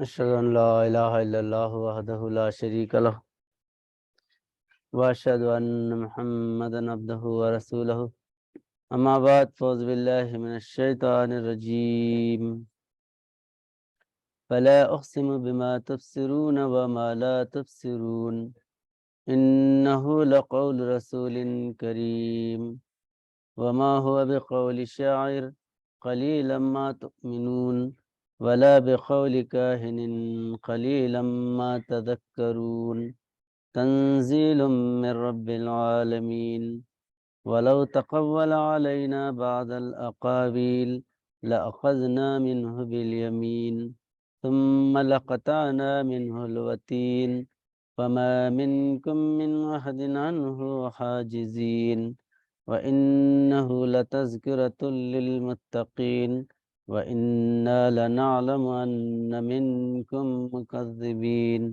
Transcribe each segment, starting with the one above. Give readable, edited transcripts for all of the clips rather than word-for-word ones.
أشهد أن لا إله إلا الله وحده لا شريك له وأشهد أن محمدا عبده ورسوله أما بعد فأعوذ بالله من الشيطان الرجيم فلا أقسم بما تبصرون وما لا تبصرون إنه لقول رسول كريم وما هو بقول شاعر قليلا ما تؤمنون ولا بقول كاهن قليلا ما تذكرون تنزيل من رب العالمين ولو تقول علينا بعض الأقاويل لأخذنا منه باليمين ثم لقطعنا منه الوتين فما منكم من أحد عنه حاجزين وإنه لتذكرة للمتقين وإنا لنعلم أن منكم مكذبين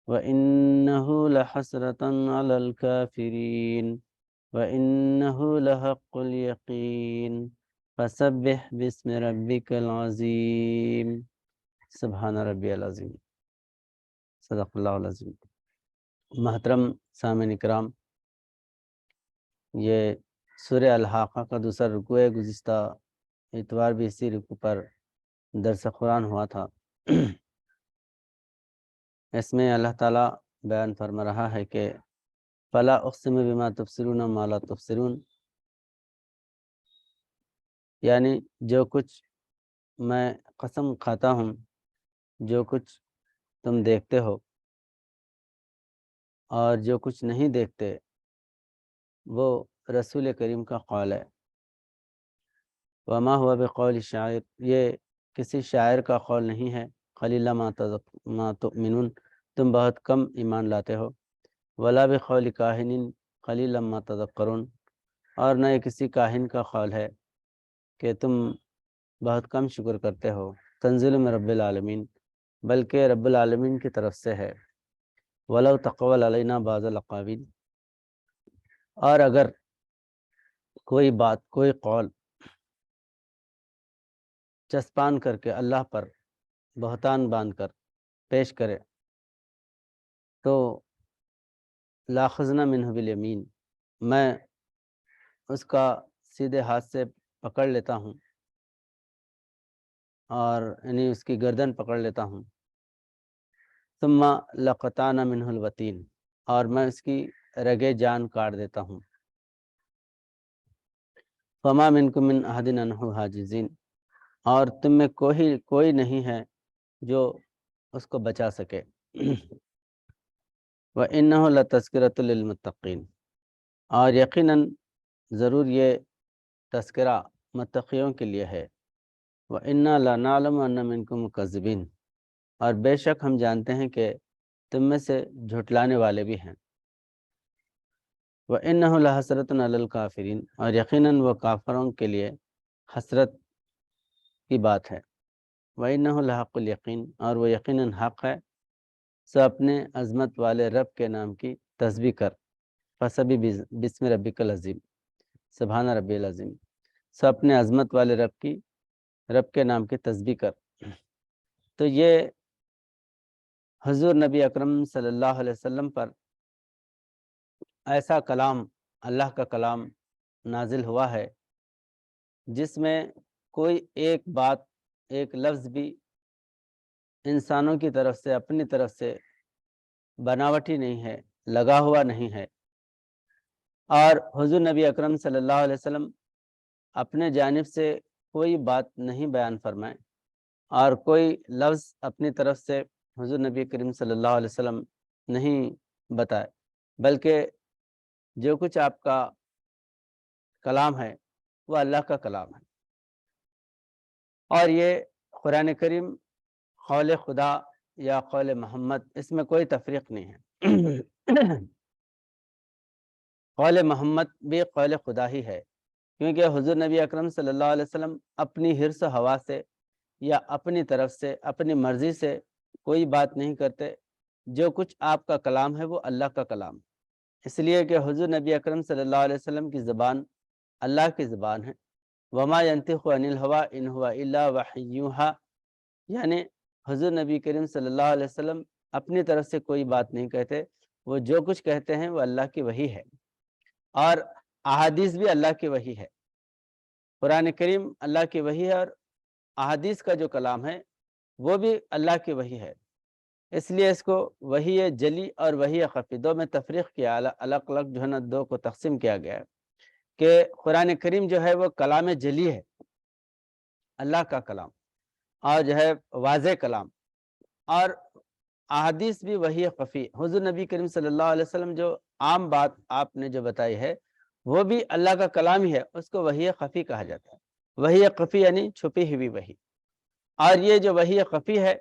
وإنه لحسرة على الكافرين وإنه لحق اليقين فسبح باسم ربك العظيم سبحان ربی العظیم صدق اللہ العظیم۔ محترم سامعین اکرام، یہ سورہ الحاقہ کا دوسرا رکوع ہے۔ گزشتہ اتوار بھی اسی رکوع پر درس قرآن ہوا تھا۔ اس میں اللہ تعالیٰ بیان فرما رہا ہے کہ فلا اقسم بما تبصرون ما لا تبصرون، یعنی جو کچھ میں قسم کھاتا ہوں جو کچھ تم دیکھتے ہو اور جو کچھ نہیں دیکھتے وہ رسول کریم کا قول ہے۔ وما ہوا بقول شاعر، یہ کسی شاعر کا قول نہیں ہے۔ قلیلا ما تؤمنون، تم بہت کم ایمان لاتے ہو۔ ولا بقول کاہن قلیلا ما تذکرون، اور نہ یہ کسی کاہن کا قول ہے کہ تم بہت کم شکر کرتے ہو۔ تنزیل من رب العالمین، بلکہ رب العالمین کی طرف سے ہے۔ ولو تقول علینا بعض الاقاویل، اور اگر کوئی بات، کوئی قول چسپان کر کے اللہ پر بہتان باندھ کر پیش کرے تو لاخذنا منہ بالیمین، میں اس کا سیدھے ہاتھ سے پکڑ لیتا ہوں اور یعنی اس کی گردن پکڑ لیتا ہوں۔ ثم لقطعنا منہ الوتین، اور میں اس کی رگے جان کاٹ دیتا ہوں۔ فما منکم من احد عنہ حاجزین، اور تم میں کوئی نہیں ہے جو اس کو بچا سکے۔ وَإِنَّهُ لَتَذْكِرَةٌ لِّلْمُتَّقِينَ، اور یقیناً ضرور یہ تذکرہ متقیوں کے لیے ہے۔ وَإِنَّا لَنَعْلَمُ أَنَّ مِنكُم مُكَذِّبِينَ، اور بے شک ہم جانتے ہیں کہ تم میں سے جھٹلانے والے بھی ہیں۔ وَإِنَّهُ لَحَسْرَةٌ عَلَى الْكَافِرِينَ، اور یقیناً وہ کافروں کے لیے حسرت کی بات ہے۔ وَإِنَّهُ لَحَقُّ الْيَقِينَ، اور وہ یقیناً حق ہے۔ سو اپنے عظمت والے رب کے نام کی تسبیح کر۔ فسبح بسم ربک العظیم، سبحان ربی العظیم، سو اپنے عظمت والے رب کے نام کی تسبیح کر۔ تو یہ حضور نبی اکرم صلی اللہ علیہ وسلم پر ایسا کلام، اللہ کا کلام نازل ہوا ہے جس میں کوئی ایک بات، ایک لفظ بھی انسانوں کی طرف سے، اپنی طرف سے بناوٹی نہیں ہے، لگا ہوا نہیں ہے۔ اور حضور نبی اکرم صلی اللہ علیہ وسلم اپنے جانب سے کوئی بات نہیں بیان فرمائے اور کوئی لفظ اپنی طرف سے حضور نبی کریم صلی اللہ علیہ وسلم نہیں بتائے، بلکہ جو کچھ آپ کا کلام ہے وہ اللہ کا کلام ہے۔ اور یہ قرآن کریم قول خدا یا قول محمد، اس میں کوئی تفریق نہیں ہے۔ قول محمد بھی قول خدا ہی ہے، کیونکہ حضور نبی اکرم صلی اللہ علیہ وسلم اپنی حرص و ہوا سے یا اپنی طرف سے، اپنی مرضی سے کوئی بات نہیں کرتے۔ جو کچھ آپ کا کلام ہے وہ اللہ کا کلام ہے، اس لیے کہ حضور نبی اکرم صلی اللہ علیہ وسلم کی زبان اللہ کی زبان ہے۔ وما ينطق عن الهوى ان هو الا وحی یوحی، یعنی حضور نبی کریم صلی اللہ علیہ وسلم اپنی طرف سے کوئی بات نہیں کہتے، وہ جو کچھ کہتے ہیں وہ اللہ کی وحی ہے، اور احادیث بھی اللہ کی وحی ہے۔ قرآن کریم اللہ کی وحی ہے، اور احادیث کا جو کلام ہے وہ بھی اللہ کی وحی ہے۔ اس لیے اس کو وحی جلی اور وحی خفی دو میں تفریق کیا، الگ الگ جو ہے نا دو کو تقسیم کیا گیا ہے، کہ قرآن کریم جو ہے وہ کلام جلی ہے، اللہ کا کلام، اور جو ہے واضح کلام، اور احادیث بھی وحی خفی۔ حضور نبی کریم صلی اللہ علیہ وسلم جو عام بات آپ نے جو بتائی ہے وہ بھی اللہ کا کلام ہی ہے، اس کو وحی خفی کہا جاتا ہے۔ وحی خفی یعنی چھپی ہوئی وحی، اور یہ جو وحی خفی ہے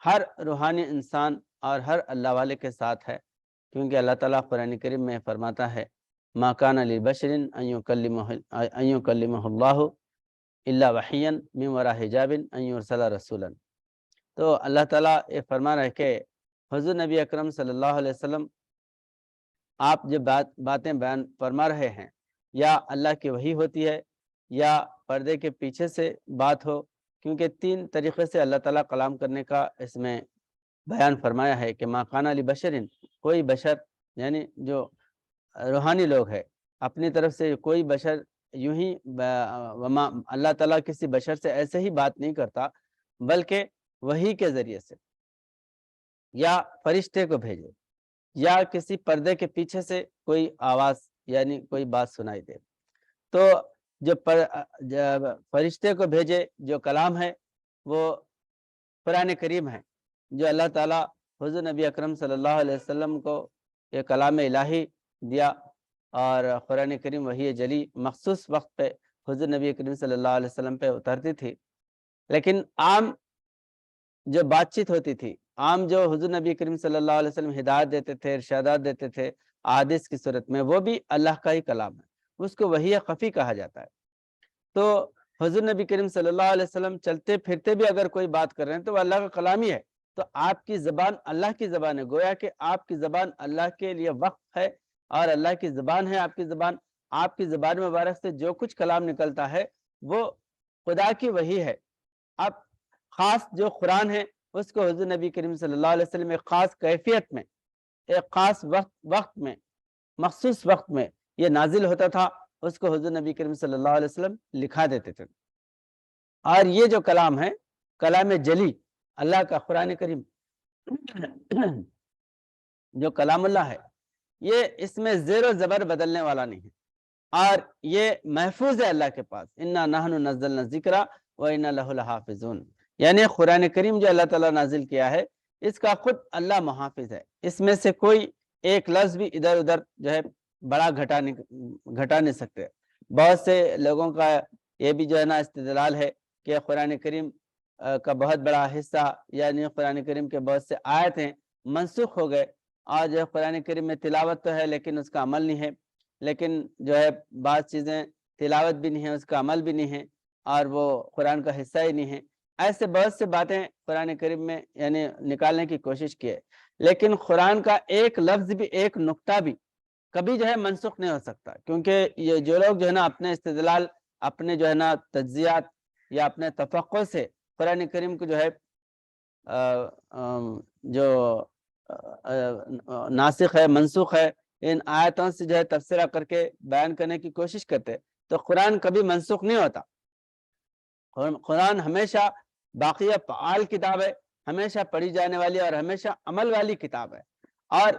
ہر روحانی انسان اور ہر اللہ والے کے ساتھ ہے، کیونکہ اللہ تعالیٰ قرآن کریم میں فرماتا ہے ما کان لبشر ان یکلمہ اللہ الا وحیا من وراء حجاب ان یرسل رسولا۔ تو اللہ تعالیٰ یہ فرما رہے کہ حضور نبی اکرم صلی اللہ علیہ وسلم آپ جو باتیں بیان فرما رہے ہیں، یا اللہ کی وحی ہوتی ہے یا پردے کے پیچھے سے بات ہو، کیونکہ تین طریقے سے اللہ تعالیٰ کلام کرنے کا اس میں بیان فرمایا ہے کہ ما کان لبشر، کوئی بشر یعنی جو روحانی لوگ ہے اپنی طرف سے کوئی بشر یوں ہی اللہ تعالیٰ کسی بشر سے ایسے ہی بات نہیں کرتا، بلکہ وحی کے ذریعے سے یا فرشتے کو بھیجے یا کسی پردے کے پیچھے سے کوئی آواز یعنی کوئی بات سنائی دے۔ تو جو فرشتے کو بھیجے جو کلام ہے وہ قرآن کریم ہے، جو اللہ تعالیٰ حضور نبی اکرم صلی اللہ علیہ وسلم کو یہ کلام الہی دیا، اور قرآن کریم وحی جلی مخصوص وقت پہ حضور نبی کریم صلی اللہ علیہ وسلم پہ اترتی تھی۔ لیکن عام جو بات چیت ہوتی تھی، عام جو حضور نبی کریم صلی اللہ علیہ وسلم ہدایت دیتے تھے، ارشادات دیتے تھے احادیث کی صورت میں، وہ بھی اللہ کا ہی کلام ہے، اس کو وحی خفی کہا جاتا ہے۔ تو حضور نبی کریم صلی اللہ علیہ وسلم چلتے پھرتے بھی اگر کوئی بات کر رہے ہیں تو وہ اللہ کا کلام ہی ہے۔ تو آپ کی زبان اللہ کی زبان ہے، گویا کہ آپ کی زبان اللہ کے لیے وقف ہے، اور اللہ کی زبان ہے آپ کی زبان۔ آپ کی زبان مبارک سے جو کچھ کلام نکلتا ہے وہ خدا کی وحی ہے۔ اب خاص جو قرآن ہے اس کو حضور نبی کریم صلی اللہ علیہ وسلم ایک خاص کیفیت میں، ایک خاص وقت میں، مخصوص وقت میں یہ نازل ہوتا تھا، اس کو حضور نبی کریم صلی اللہ علیہ وسلم لکھا دیتے تھے۔ اور یہ جو کلام ہے کلام جلی اللہ کا قرآن کریم جو کلام اللہ ہے، یہ اس میں زیر و زبر بدلنے والا نہیں ہے، اور یہ محفوظ ہے اللہ کے پاس۔ انا نحن نزلنا الذکر وانا لہ لحافظون، یعنی قرآن کریم جو اللہ تعالیٰ نازل کیا ہے اس کا خود اللہ محافظ ہے، اس میں سے کوئی ایک لفظ بھی ادھر ادھر جو ہے بڑا گھٹا نہیں سکتے۔ بہت سے لوگوں کا یہ بھی جو ہے نا استدلال ہے کہ قرآن کریم کا بہت بڑا حصہ یعنی قرآن کریم کے بہت سے آیتیں منسوخ ہو گئے، اور جو ہے قرآن کریم میں تلاوت تو ہے لیکن اس کا عمل نہیں ہے، لیکن جو ہے بعض چیزیں تلاوت بھی نہیں ہے، اس کا عمل بھی نہیں ہے، اور وہ قرآن کا حصہ ہی نہیں ہے۔ ایسے بہت سے باتیں قرآن کریم میں یعنی نکالنے کی کوشش کی ہے، لیکن قرآن کا ایک لفظ بھی، ایک نقطہ بھی کبھی جو ہے منسوخ نہیں ہو سکتا، کیونکہ یہ جو لوگ جو ہے نا اپنے استدلال، اپنے جو ہے نا تجزیات یا اپنے تفقع سے قرآن کریم کو جو ہے جو ناسخ ہے، منسوخ ہے، ان آیتوں سے جو ہے تفسیرہ کر کے بیان کرنے کی کوشش کرتے، تو قرآن کبھی منسوخ نہیں ہوتا۔ قرآن ہمیشہ باقی فعال کتاب ہے، ہمیشہ پڑھی جانے والی اور ہمیشہ عمل والی کتاب ہے، اور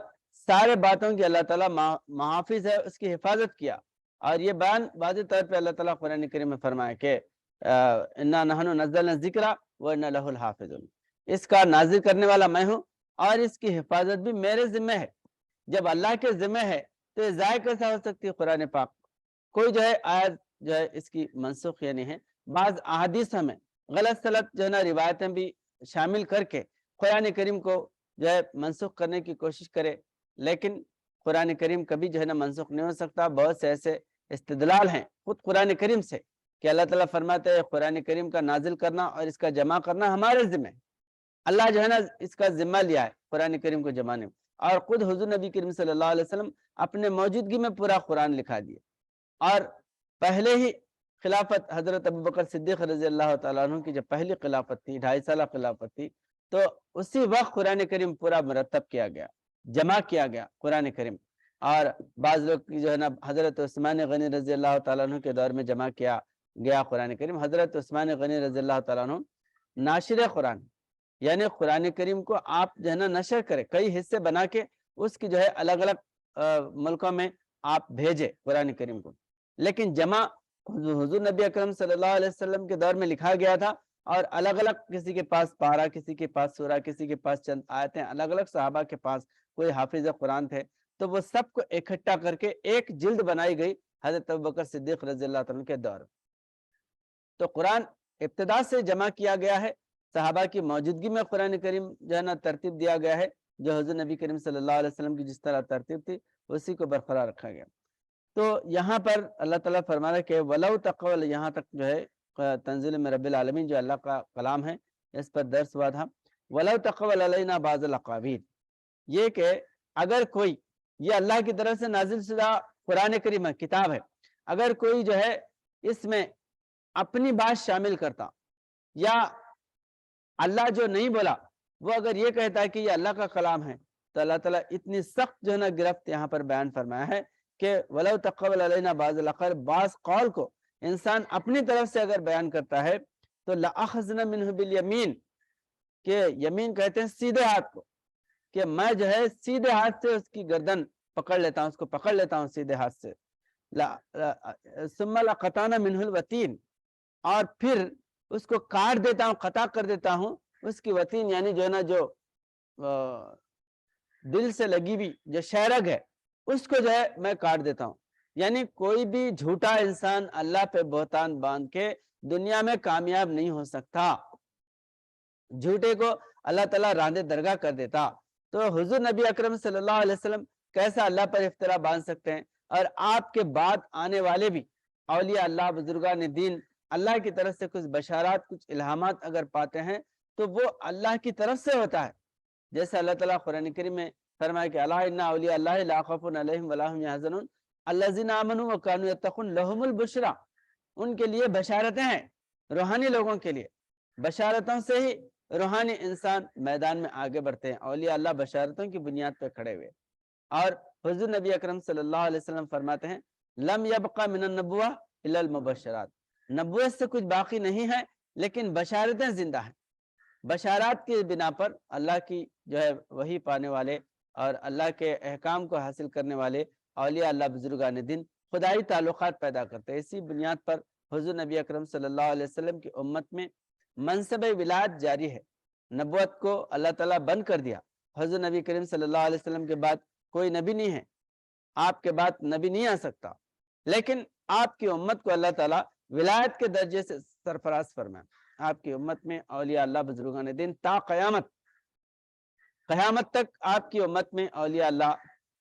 سارے باتوں کی اللہ تعالیٰ محافظ ہے، اس کی حفاظت کیا۔ اور یہ بیان واضح طور پہ اللہ تعالیٰ قرآن کریم میں فرمایا کہ انا نحن نزلنا الذکر وانا لہ الحافظون، اس کا نازل کرنے والا میں ہوں اور اس کی حفاظت بھی میرے ذمہ ہے۔ جب اللہ کے ذمہ ہے تو یہ ضائع کیسا ہو سکتی ہے قرآن پاک؟ کوئی جو ہے آیت جو ہے اس کی منسوخ یا نہیں ہے۔ بعض احادیث میں غلط سلط جو ہے نا روایتیں بھی شامل کر کے قرآن کریم کو جو ہے منسوخ کرنے کی کوشش کرے، لیکن قرآن کریم کبھی جو ہے نا منسوخ نہیں ہو سکتا۔ بہت سے ایسے استدلال ہیں خود قرآن کریم سے کہ اللہ تعالیٰ فرماتے ہیں قرآن کریم کا نازل کرنا اور اس کا جمع کرنا ہمارے ذمہ ہے۔ اللہ جو ہے نا اس کا ذمہ لیا ہے قرآن کریم کو جمانے میں، اور خود حضور نبی کریم صلی اللہ علیہ وسلم اپنے موجودگی میں پورا قرآن لکھا دیا۔ اور پہلے ہی خلافت حضرت ابوبکر صدیق رضی اللہ تعالیٰ عنہ کی جو پہلی خلافت تھی، 2.5 سالہ خلافت تھی، تو اسی وقت قرآن کریم پورا مرتب کیا گیا، جمع کیا گیا قرآن کریم. اور بعض لوگ جو ہے نا حضرت عثمان غنی رضی اللہ تعالیٰ عنہ کے دور میں جمع کیا گیا قرآن کریم. حضرت عثمان غنی رضی اللہ تعالیٰ عنہ ناشر قرآن، یعنی قرآن کریم کو آپ جو ہے نا نشر کرے، کئی حصے بنا کے اس کی جو ہے الگ الگ ملکوں میں آپ بھیجے قرآن کریم کو. لیکن جمع حضور نبی اکرم صلی اللہ علیہ وسلم کے دور میں لکھا گیا تھا، اور الگ الگ کسی کے پاس پارہ، کسی کے پاس سورہ، کسی کے پاس چند آیتیں، الگ الگ صحابہ کے پاس کوئی حافظ قرآن تھے، تو وہ سب کو اکٹھا کر کے ایک جلد بنائی گئی حضرت ابوبکر صدیق رضی اللہ عنہ کے دور. تو قرآن ابتدا سے جمع کیا گیا ہے، صحابہ کی موجودگی میں قرآن کریم جو ہے نا ترتیب دیا گیا ہے، جو حضور نبی کریم صلی اللہ علیہ وسلم کی جس طرح ترتیب تھی اسی کو برقرار رکھا گیا. تو یہاں پر اللہ تعالیٰ فرما رہا ہے کہ وَلَوْ تَقَوَّلَ، یہاں تک جو ہے تنزیل میں رب العالمین جو اللہ کا کلام ہے اس پر درس ہوا تھا. وَلَوْ تَقَوَّلَ عَلَيْنَا بَعْضَ الْأَقَاوِيلِ، یہ کہ اگر کوئی، یہ اللہ کی طرف سے نازل شدہ قرآن کریم کتاب ہے، اگر کوئی جو ہے اس میں اپنی بات شامل کرتا، یا اللہ جو نہیں بولا وہ اگر یہ کہتا ہے کہ یہ اللہ کا کلام ہے، تو اللہ تعالیٰ اتنی سخت جو ہے نا گرفت یہاں پر بیان فرمایا ہے کہ وَلَوْ تَقَوَّلَ عَلَيْنَا بَعْضَ الْأَقَاوِيلِ، بعض قول کو انسان اپنی طرف سے اگر بیان کرتا ہے تو لَأَخَذْنَا مِنْهُ بِالْيَمِينِ، کہ یمین کہتے ہیں سیدھے ہاتھ کو، کہ میں جو ہے سیدھے ہاتھ سے اس کی گردن پکڑ لیتا ہوں، اس کو پکڑ لیتا ہوں سیدھے ہاتھ سے. ثُمَّ لَقَطَعْنَا مِنْهُ الْوَتِينَ، اور پھر اس کو کاٹ دیتا ہوں، قطع کر دیتا ہوں اس کی وتین، یعنی جو ہے نا جو دل سے لگی ہوئی جو شہرگ ہے اس کو جو ہے میں کاٹ دیتا ہوں. یعنی کوئی بھی جھوٹا انسان اللہ پہ بہتان باندھ کے دنیا میں کامیاب نہیں ہو سکتا، جھوٹے کو اللہ تعالیٰ راندے درگاہ کر دیتا. تو حضور نبی اکرم صلی اللہ علیہ وسلم کیسا اللہ پر افطرا باندھ سکتے ہیں؟ اور آپ کے بعد آنے والے بھی اولیاء اللہ، بزرگان دین، اللہ کی طرف سے کچھ بشارات، کچھ الہامات اگر پاتے ہیں تو وہ اللہ کی طرف سے ہوتا ہے. جیسے اللہ تعالیٰ قرآن کریم میں فرمایا کہ الا ان اولیاء اللہ لا خوف علیہم ولا هم يحزنون الذین آمنوا وكانوا يتقون لهم البشرا، ان کے لیے بشارتیں ہیں، روحانی لوگوں کے لیے. بشارتوں سے ہی روحانی انسان میدان میں آگے بڑھتے ہیں. اولیاء اللہ بشارتوں کی بنیاد پہ کھڑے ہوئے. اور حضور نبی اکرم صلی اللہ علیہ وسلم فرماتے ہیں لم يبقى من النبوہ الا المبشرات، نبوت سے کچھ باقی نہیں ہے لیکن بشارتیں زندہ ہیں. بشارات کی بنا پر اللہ کی جو ہے وحی پانے والے اور اللہ کے احکام کو حاصل کرنے والے اولیاء اللہ بزرگان دین خدائی تعلقات پیدا کرتے ہیں. اسی بنیاد پر حضور نبی اکرم صلی اللہ علیہ وسلم کی امت میں منصب ولایت جاری ہے. نبوت کو اللہ تعالیٰ بند کر دیا. حضور نبی کریم صلی اللہ علیہ وسلم کے بعد کوئی نبی نہیں ہے، آپ کے بعد نبی نہیں آ سکتا، لیکن آپ کی امت کو اللہ تعالیٰ ولایت کے درجے سے سرفراز فرمائے. آپ کی امت میں اولیاء اللہ بزرگان دین تا قیامت تک آپ کی امت میں اولیاء اللہ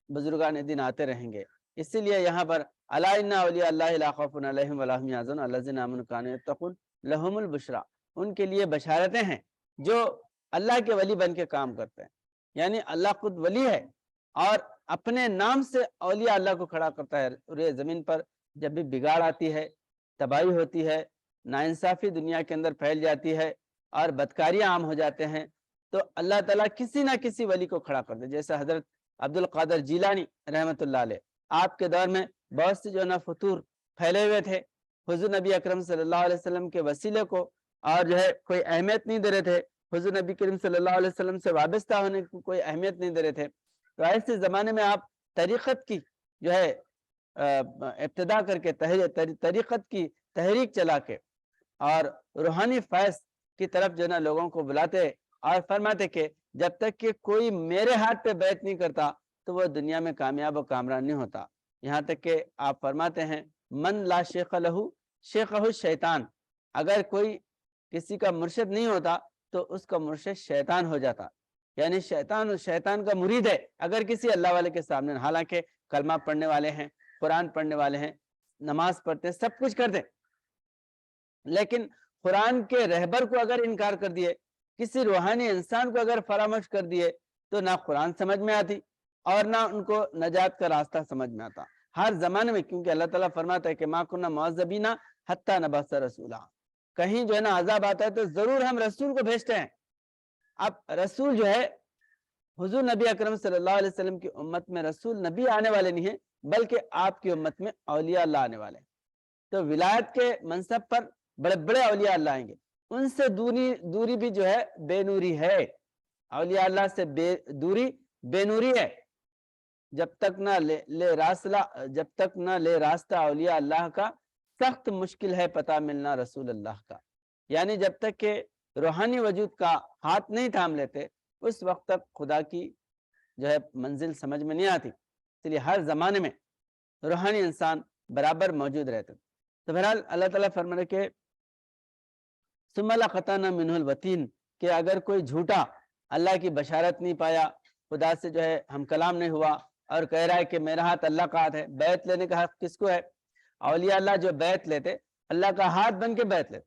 بزرگان دین آتے رہیں گے. اسی لیے یہاں پر الا ان اولیاء اللہ لا خوف علیہم ولا هم يحزنون الذین آمنوا وكانوا يتقون لهم البشرا، ان کے لیے بشارتیں ہیں جو اللہ کے ولی بن کے کام کرتے ہیں. یعنی اللہ خود ولی ہے اور اپنے نام سے اولیاء اللہ کو کھڑا کرتا ہے. اور زمین پر جب بھی بگاڑ آتی ہے، تباہی ہوتی ہے، ناانصافی دنیا کے اندر پھیل جاتی ہے اور بدکاریاں عام ہو جاتے ہیں، تو اللہ تعالیٰ کسی نہ کسی ولی کو کھڑا کر دے. جیسے حضرت عبد القادر جیلانی رحمۃ اللہ علیہ، آپ کے دور میں بہت سے جو ہے نا فطور پھیلے ہوئے تھے، حضور نبی اکرم صلی اللہ علیہ وسلم کے وسیلے کو اور جو ہے کوئی اہمیت نہیں دے رہے تھے، حضور نبی کریم صلی اللہ علیہ وسلم سے وابستہ ہونے کو کوئی اہمیت نہیں دے رہے تھے. تو ایسے زمانے میں آپ طریقت کی جو ہے ابتدا کر کے طریقت کی تحریک چلا کے اور روحانی فیض کی طرف جو ہے نا لوگوں کو بلاتے اور فرماتے کہ جب تک کہ کوئی میرے ہاتھ پہ بیعت نہیں کرتا تو وہ دنیا میں کامیاب و کامران نہیں ہوتا. یہاں تک کہ آپ فرماتے ہیں من لا شیخ لہو شیخہ الشیطان، اگر کوئی کسی کا مرشد نہیں ہوتا تو اس کا مرشد شیطان ہو جاتا. یعنی شیطان کا مرید ہے اگر کسی اللہ والے کے سامنے، حالانکہ کلمہ پڑھنے والے ہیں، قرآن پڑھنے والے ہیں، نماز پڑھتے ہیں، سب کچھ کرتے، لیکن قرآن کے رہبر کو اگر انکار کر دیے، کسی روحانی انسان کو اگر فراموش کر دیے تو نہ قرآن سمجھ میں آتی اور نہ ان کو نجات کا راستہ سمجھ میں آتا ہر زمانے میں. کیونکہ اللہ تعالیٰ فرماتا ہے کہ ما کنا معذبین حتی نبعث رسولا، کہیں جو ہے نا عذاب آتا ہے تو ضرور ہم رسول کو بھیجتے ہیں. اب رسول جو ہے حضور نبی اکرم صلی اللہ علیہ وسلم کی امت میں رسول نبی آنے والے نہیں ہیں، بلکہ آپ کی امت میں اولیاء اللہ آنے والے ہیں۔ تو ولایت کے منصب پر بڑے بڑے اولیاء اللہ آئیں گے، ان سے دوری بھی جو ہے بے نوری ہے، اولیاء اللہ سے دوری بے نوری ہے۔ جب تک نہ لے راستہ اولیاء اللہ کا، سخت مشکل ہے پتہ ملنا رسول اللہ کا۔ یعنی جب تک کہ روحانی وجود کا ہاتھ نہیں تھام لیتے، اس وقت تک خدا کی جو ہے منزل سمجھ میں نہیں آتی۔ اس لیے ہر زمانے میں روحانی انسان برابر موجود رہتے۔ تو بہرحال اللہ تعالیٰ فرمانے کہ ثم لقطعنا منہ الوتین، کہ اگر کوئی جھوٹا اللہ کی بشارت نہیں پایا، خدا سے جو ہے ہم کلام نہیں ہوا، اور کہہ رہا ہے کہ میرا ہاتھ اللہ کا ہاتھ ہے۔ بیعت لینے کا حق کس کو ہے؟ اولیاء اللہ جو بیعت لیتے، اللہ کا ہاتھ بن کے بیعت لیتے،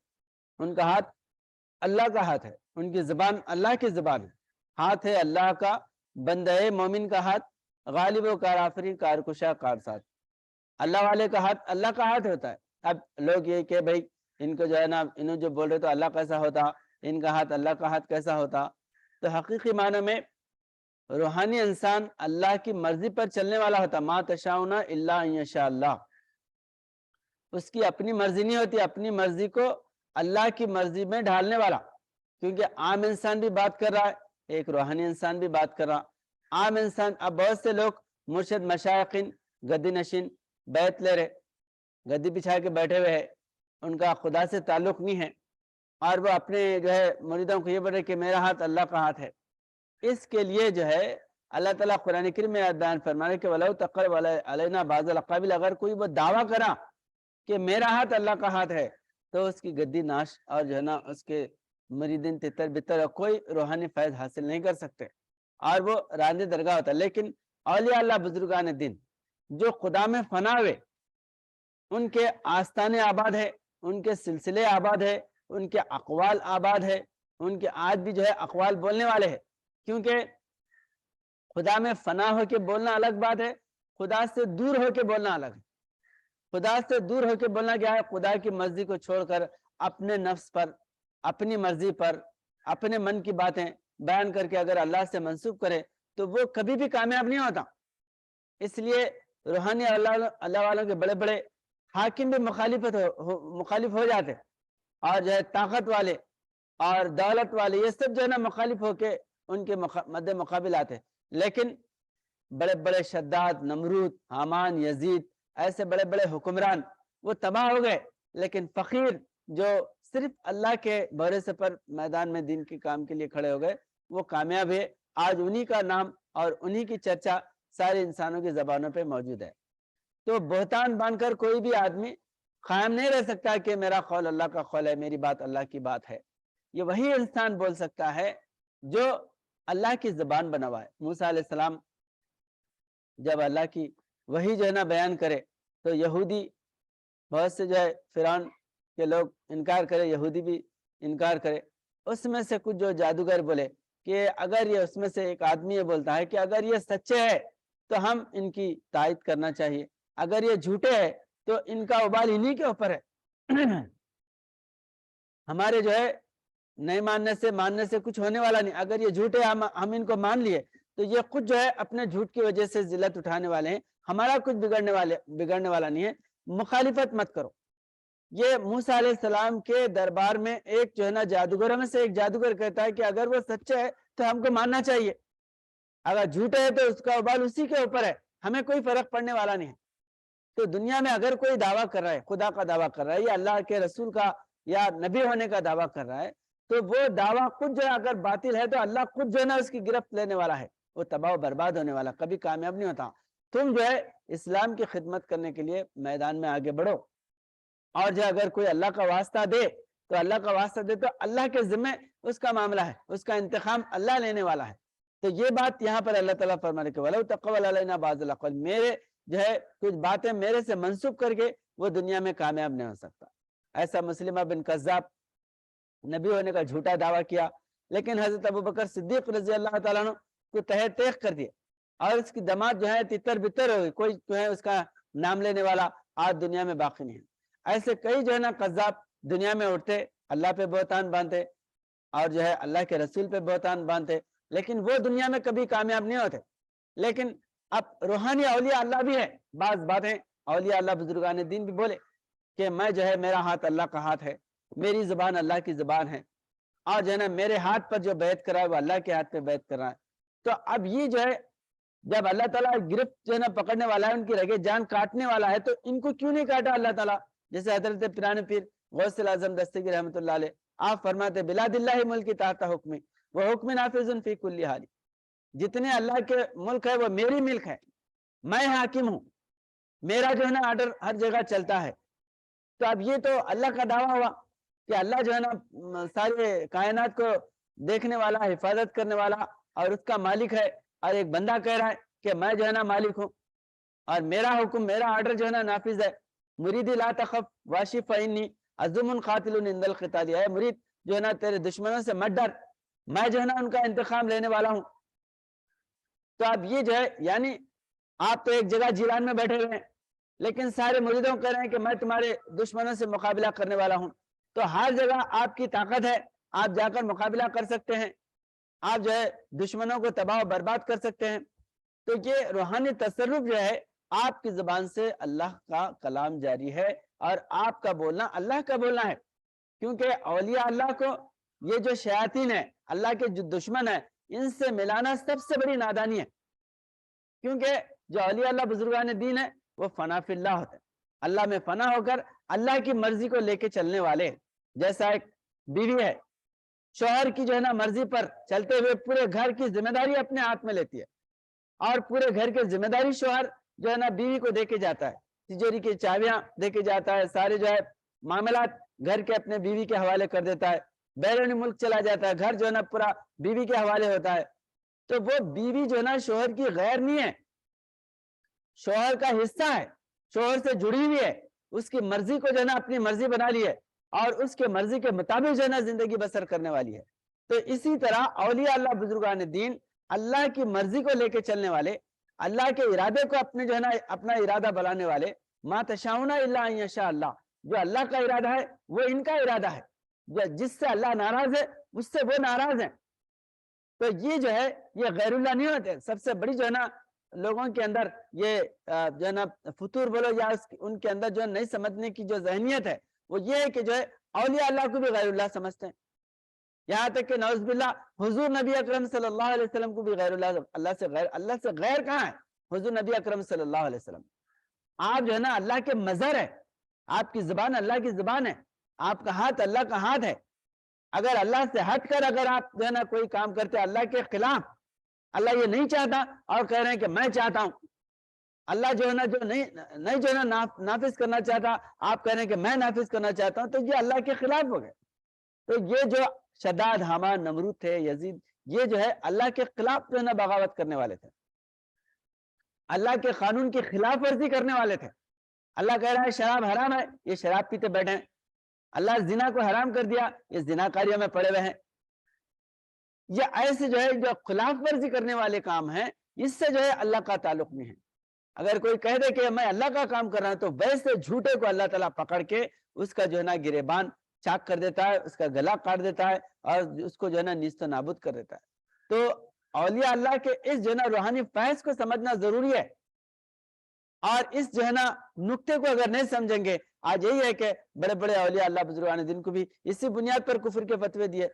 ان کا ہاتھ اللہ کا ہاتھ ہے، ان کی زبان اللہ کی زبان ہے، ہاتھ ہے اللہ کا، بندہ مومن کا ہاتھ، غالب و کارآفرین، کارکشا کارساز۔ اللہ والے کا ہاتھ اللہ کا ہاتھ ہوتا ہے۔ اب لوگ یہ کہ بھائی ان کو جو ہے نا، انہوں جو بول رہے تو اللہ کیسا ہوتا، ان کا ہاتھ اللہ کا ہاتھ کیسا ہوتا؟ تو حقیقی معنی میں روحانی انسان اللہ کی مرضی پر چلنے والا ہوتا، ما تشاؤون الا ان یشاء اللہ۔ اس کی اپنی مرضی نہیں ہوتی، اپنی مرضی کو اللہ کی مرضی میں ڈھالنے والا۔ کیونکہ عام انسان بھی بات کر رہا ہے، ایک روحانی انسان بھی بات کر رہا۔ عام انسان، اب بہت سے لوگ مرشد مشائقین گدی نشین بیعت لے رہے، گدی بچھا کے بیٹھے ہوئے ہیں، ان کا خدا سے تعلق نہیں ہے، اور وہ اپنے جو ہے مریدوں کو یہ بول رہے کہ میرا ہاتھ اللہ کا ہاتھ ہے۔ اس کے لیے جو ہے اللہ تعالیٰ قرآن کریم میں بیان فرما رہے کہ وَلَوْ تَقَرَّبَ عَلَيْنَا بَعْضَ الْأَقَاوِيلِ، اگر کوئی وہ دعویٰ کرا کہ میرا ہاتھ اللہ کا ہاتھ ہے، تو اس کی گدی ناش اور جو ہے نا اس کے مریدین تتر بتر کوئی روحانی فیض حاصل نہیں کر سکتے، اور وہ راندِ درگاہ ہوتا ہے۔ لیکن اولیاء اللہ بزرگان دین جو خدا میں فنا ہوئے، ان کے آستانے آباد ہے، ان کے سلسلے آباد ہے، ان کے اقوال آباد ہے، ان کے آج بھی جو ہے اقوال بولنے والے ہیں۔ کیونکہ خدا میں فنا ہو کے بولنا الگ بات ہے، خدا سے دور ہو کے بولنا الگ ہے۔ خدا سے دور ہو کے بولنا کیا ہے؟ خدا کی مرضی کو چھوڑ کر اپنے نفس پر، اپنی مرضی پر، اپنے من کی باتیں بیان کر کے اگر اللہ سے منسوب کرے تو وہ کبھی بھی کامیاب نہیں ہوتا۔ اس لیے روحانی اللہ والوں کے بڑے بڑے حاکم بھی مخالف ہو جاتے، اور جو ہے طاقت والے اور دولت والے یہ سب جو ہے نا مخالف ہو کے ان کے مد مقابل آتے۔ لیکن بڑے بڑے شداد، نمرود، حامان، یزید، ایسے بڑے بڑے حکمران وہ تباہ ہو گئے، لیکن فقیر جو صرف اللہ کے بھروسے پر میدان میں دین کے کام کے لیے کھڑے ہو گئے، وہ کامیاب ہے۔ آج انہی کا نام اور انہی کی چرچا سارے انسانوں کی زبانوں پہ موجود ہے۔ تو بہتان باندھ کر کوئی بھی آدمی قائم نہیں رہ سکتا کہ میرا قول اللہ کا قول ہے، میری بات اللہ کی بات ہے۔ یہ وہی انسان بول سکتا ہے جو اللہ کی زبان بنا ہوا ہے۔ موسیٰ علیہ السلام جب اللہ کی وہی جو ہے نا بیان کرے تو یہودی بہت سے جو ہے فرعون کے لوگ انکار کرے، یہودی بھی انکار کرے۔ اس میں سے کچھ جو جادوگر بولے کہ اگر یہ، اس میں سے ایک آدمی یہ بولتا ہے کہ اگر یہ سچے ہے تو ہم ان کی تائید کرنا چاہیے، اگر یہ جھوٹے ہے تو ان کا وبال انہی کے اوپر ہے۔ ہمارے جو ہے نہیں ماننے سے کچھ ہونے والا نہیں۔ اگر یہ جھوٹے ہم ان کو مان لیے تو یہ خود جو ہے اپنے جھوٹ کی وجہ سے ذلت اٹھانے والے ہیں، ہمارا کچھ بگڑنے والا نہیں ہے۔ مخالفت مت کرو۔ یہ موسیٰ علیہ السلام کے دربار میں ایک جو ہے نا جادوگروں میں سے ایک جادوگر کہتا ہے کہ اگر وہ سچے ہے تو ہم کو ماننا چاہیے، اگر جھوٹے ہے تو اس کا وبال اسی کے اوپر ہے، ہمیں کوئی فرق پڑنے والا نہیں ہے۔ تو دنیا میں اگر کوئی دعویٰ کر رہا ہے، خدا کا دعویٰ کر رہا ہے یا اللہ کے رسول کا یا نبی ہونے کا دعویٰ کر رہا ہے، تو وہ دعویٰ خود جو ہے اگر باطل ہے تو اللہ خود جو ہے نا اس کی گرفت لینے والا ہے، وہ تباہ و برباد ہونے والا، کبھی کامیاب نہیں ہوتا۔ تم جو ہے اسلام کی خدمت کرنے کے لیے میدان میں آگے بڑھو، اور جو اگر کوئی اللہ کا واسطہ دے تو اللہ کا واسطہ دے تو اللہ کے ذمہ اس کا معاملہ ہے، اس کا انتقام اللہ لینے والا ہے۔ تو یہ بات یہاں پر اللہ تعالیٰ فرما رہے کہ وَلَوْ تَقَوَّلَ عَلَيْنَا بَعْضَ الْأَقْوَالِ، میرے جو ہے کچھ باتیں میرے سے منسوب کر کے وہ دنیا میں کامیاب نہیں ہو سکتا۔ ایسا مسلمہ بن کذاب نبی ہونے کا جھوٹا دعویٰ کیا، لیکن حضرت ابوبکر صدیق رضی اللہ تعالیٰ عنہ کو تہہ تیخ کر دیا، اور اس کی دماد جو ہے تتر بتر ہو گئی، کوئی جو ہے اس کا نام لینے والا آج دنیا میں باقی نہیں ہے۔ ایسے کئی جو ہے نا کذاب دنیا میں اٹھتے، اللہ پہ بہتان باندھتے، اور جو ہے اللہ کے رسول پہ بہتان باندھتے، لیکن وہ دنیا میں کبھی کامیاب نہیں ہوتے۔ لیکن اب روحانی اولیاء اللہ بھی ہے، بعض باتیں اولیاء اللہ بزرگان دین بھی بولے کہ میں جو ہے میرا ہاتھ اللہ کا ہاتھ ہے، میری زبان اللہ کی زبان ہے، اور جو ہے نا میرے ہاتھ پر جو بیعت کرا ہے وہ اللہ کے ہاتھ پہ بیعت کر رہا ہے۔ تو اب یہ جو ہے جب اللہ تعالیٰ گرفت جو ہے نا پکڑنے والا ہے، ان کی رگے جان کاٹنے والا ہے، تو ان کو کیوں نہیں کاٹا اللہ تعالیٰ؟ جیسے حضرت پیران پیر غوث الاعظم دستگیر رحمۃ اللہ علیہ، آپ فرماتے بلاد اللہ ملک تحت حکمی وہ حکم نافذ فی کل حال، جتنے اللہ کے ملک ہے وہ میری ملک ہے، میں حاکم ہوں، میرا جو ہے نا آرڈر ہر جگہ چلتا ہے۔ تو اب یہ تو اللہ کا دعویٰ ہوا کہ اللہ جو ہے نا سارے کائنات کو دیکھنے والا، حفاظت کرنے والا اور اس کا مالک ہے، اور ایک بندہ کہہ رہا ہے کہ میں جو ہے نا مالک ہوں اور میرا حکم، میرا آرڈر جو ہے نا نافذ ہے۔ مریدی لا تخف واشف فإنی عظم قاتل عند القتال، ہے مرید جو ہے نا تیرے دشمنوں سے مت ڈر، میں جو ہے نا ان کا انتقام لینے والا ہوں۔ تو اب یہ جو ہے یعنی آپ تو ایک جگہ جیلان میں بیٹھے ہوئے ہیں، لیکن سارے مریدوں کہہ رہے ہیں کہ میں تمہارے دشمنوں سے مقابلہ کرنے والا ہوں۔ تو ہر جگہ آپ کی طاقت ہے، آپ جا کر مقابلہ کر سکتے ہیں، آپ جو ہے دشمنوں کو تباہ و برباد کر سکتے ہیں۔ تو یہ روحانی تصرف جو ہے آپ کی زبان سے اللہ کا کلام جاری ہے، اور آپ کا بولنا اللہ کا بولنا ہے، کیونکہ اولیاء اللہ کو یہ جو شیاطین ہے، اللہ کے جو دشمن ہیں، ان سے ملانا سب سے بڑی نادانی ہے، کیونکہ جو اولیاء اللہ بزرگان دین ہے وہ فنا فی اللہ ہوتے ہیں، اللہ میں فنا ہو کر اللہ کی مرضی کو لے کے چلنے والے۔ جیسا ایک بیوی ہے، شوہر کی جو ہے نا مرضی پر چلتے ہوئے پورے گھر کی ذمہ داری اپنے ہاتھ میں لیتی ہے، اور پورے گھر کی ذمہ داری شوہر جو ہے نا بیوی کو دے کے جاتا ہے، تجوری کی چابیاں دے کے جاتا ہے، سارے جو ہے معاملات گھر کے اپنے بیوی کے حوالے کر دیتا ہے، بیرونی ملک چلا جاتا ہے، گھر جو ہے نا پورا بیوی کے حوالے ہوتا ہے۔ تو وہ بیوی جو ہے نا شوہر کی غیر نہیں ہے، شوہر کا حصہ ہے، شوہر سے جڑی ہوئی ہے، اس کی مرضی کو جو ہے نا اپنی مرضی بنا لی ہے، اور اس کے مرضی کے مطابق جو ہے نا زندگی بسر کرنے والی ہے۔ تو اسی طرح اولیاء اللہ بزرگان دین اللہ کی مرضی کو لے کے چلنے والے، اللہ کے ارادے کو اپنے جو ہے نا اپنا ارادہ بنانے والے، ما تشاؤون الا ان یشاء اللہ، جو اللہ کا ارادہ ہے وہ ان کا ارادہ ہے، جس سے اللہ ناراض ہے اس سے وہ ناراض ہیں۔ تو یہ جو ہے یہ غیر اللہ نہیں ہوتے۔ سب سے بڑی جو ہے نا لوگوں کے اندر یہ جو ہے نا فطور بولو یا ان کے اندر جو ہے نہیں سمجھنے کی جو ذہنیت ہے وہ یہ ہے کہ جو ہے اولیاء اللہ کو بھی غیر اللہ سمجھتے ہیں، یہاں تک کہ نعوذ باللہ حضور نبی اکرم صلی اللہ علیہ وسلم کو بھی غیر اللہ، اللہ سے غیر کہاں ہے؟ حضور نبی اکرم صلی اللہ علیہ وسلم آپ جو ہے نا اللہ کے مظہر ہے، آپ کی زبان اللہ کی زبان ہے، آپ کا ہاتھ اللہ کا ہاتھ ہے۔ اگر اللہ سے ہٹ کر اگر آپ جو ہے نا کوئی کام کرتے اللہ کے خلاف، اللہ یہ نہیں چاہتا اور کہہ رہے ہیں کہ میں چاہتا ہوں، اللہ جو ہے نا جو نہیں جو ہے نا نافذ کرنا چاہتا، آپ کہہ رہے ہیں کہ میں نافذ کرنا چاہتا ہوں، تو یہ اللہ کے خلاف ہو گئے۔ تو یہ جو شداد، حامان، نمرود تھے، یزید، یہ جو ہے اللہ کے خلاف جو ہے نا بغاوت کرنے والے تھے، اللہ کے قانون کی خلاف ورزی کرنے والے تھے۔ اللہ کہہ رہا ہے شراب حرام ہے، یہ شراب پیتے بیٹھے ہیں، اللہ زنا کو حرام کر دیا، یہ زنا کاریوں میں پڑے ہوئے ہیں۔ یہ ایسے جو ہے جو خلاف ورزی کرنے والے کام ہیں، اس سے جو ہے اللہ کا تعلق نہیں ہے۔ اگر کوئی کہہ دے کہ میں اللہ کا کام کر رہا ہوں، تو ویسے جھوٹے کو اللہ تعالیٰ پکڑ کے اس کا جو ہے نا گریبان چاک کر دیتا ہے، اس کا گلا کاٹ دیتا ہے، اور اس کو جو ہے نا نیست و نابود کر دیتا ہے۔ تو اولیاء اللہ کے اس جو ہے نا روحانی فیض کو سمجھنا ضروری ہے، اور اس جو ہے نا نقطے کو اگر نہیں سمجھیں گے، آج یہی ہے کہ بڑے بڑے اولیاء اللہ بزرگان دین کو بھی اسی بنیاد پر کفر کے فتوے دیے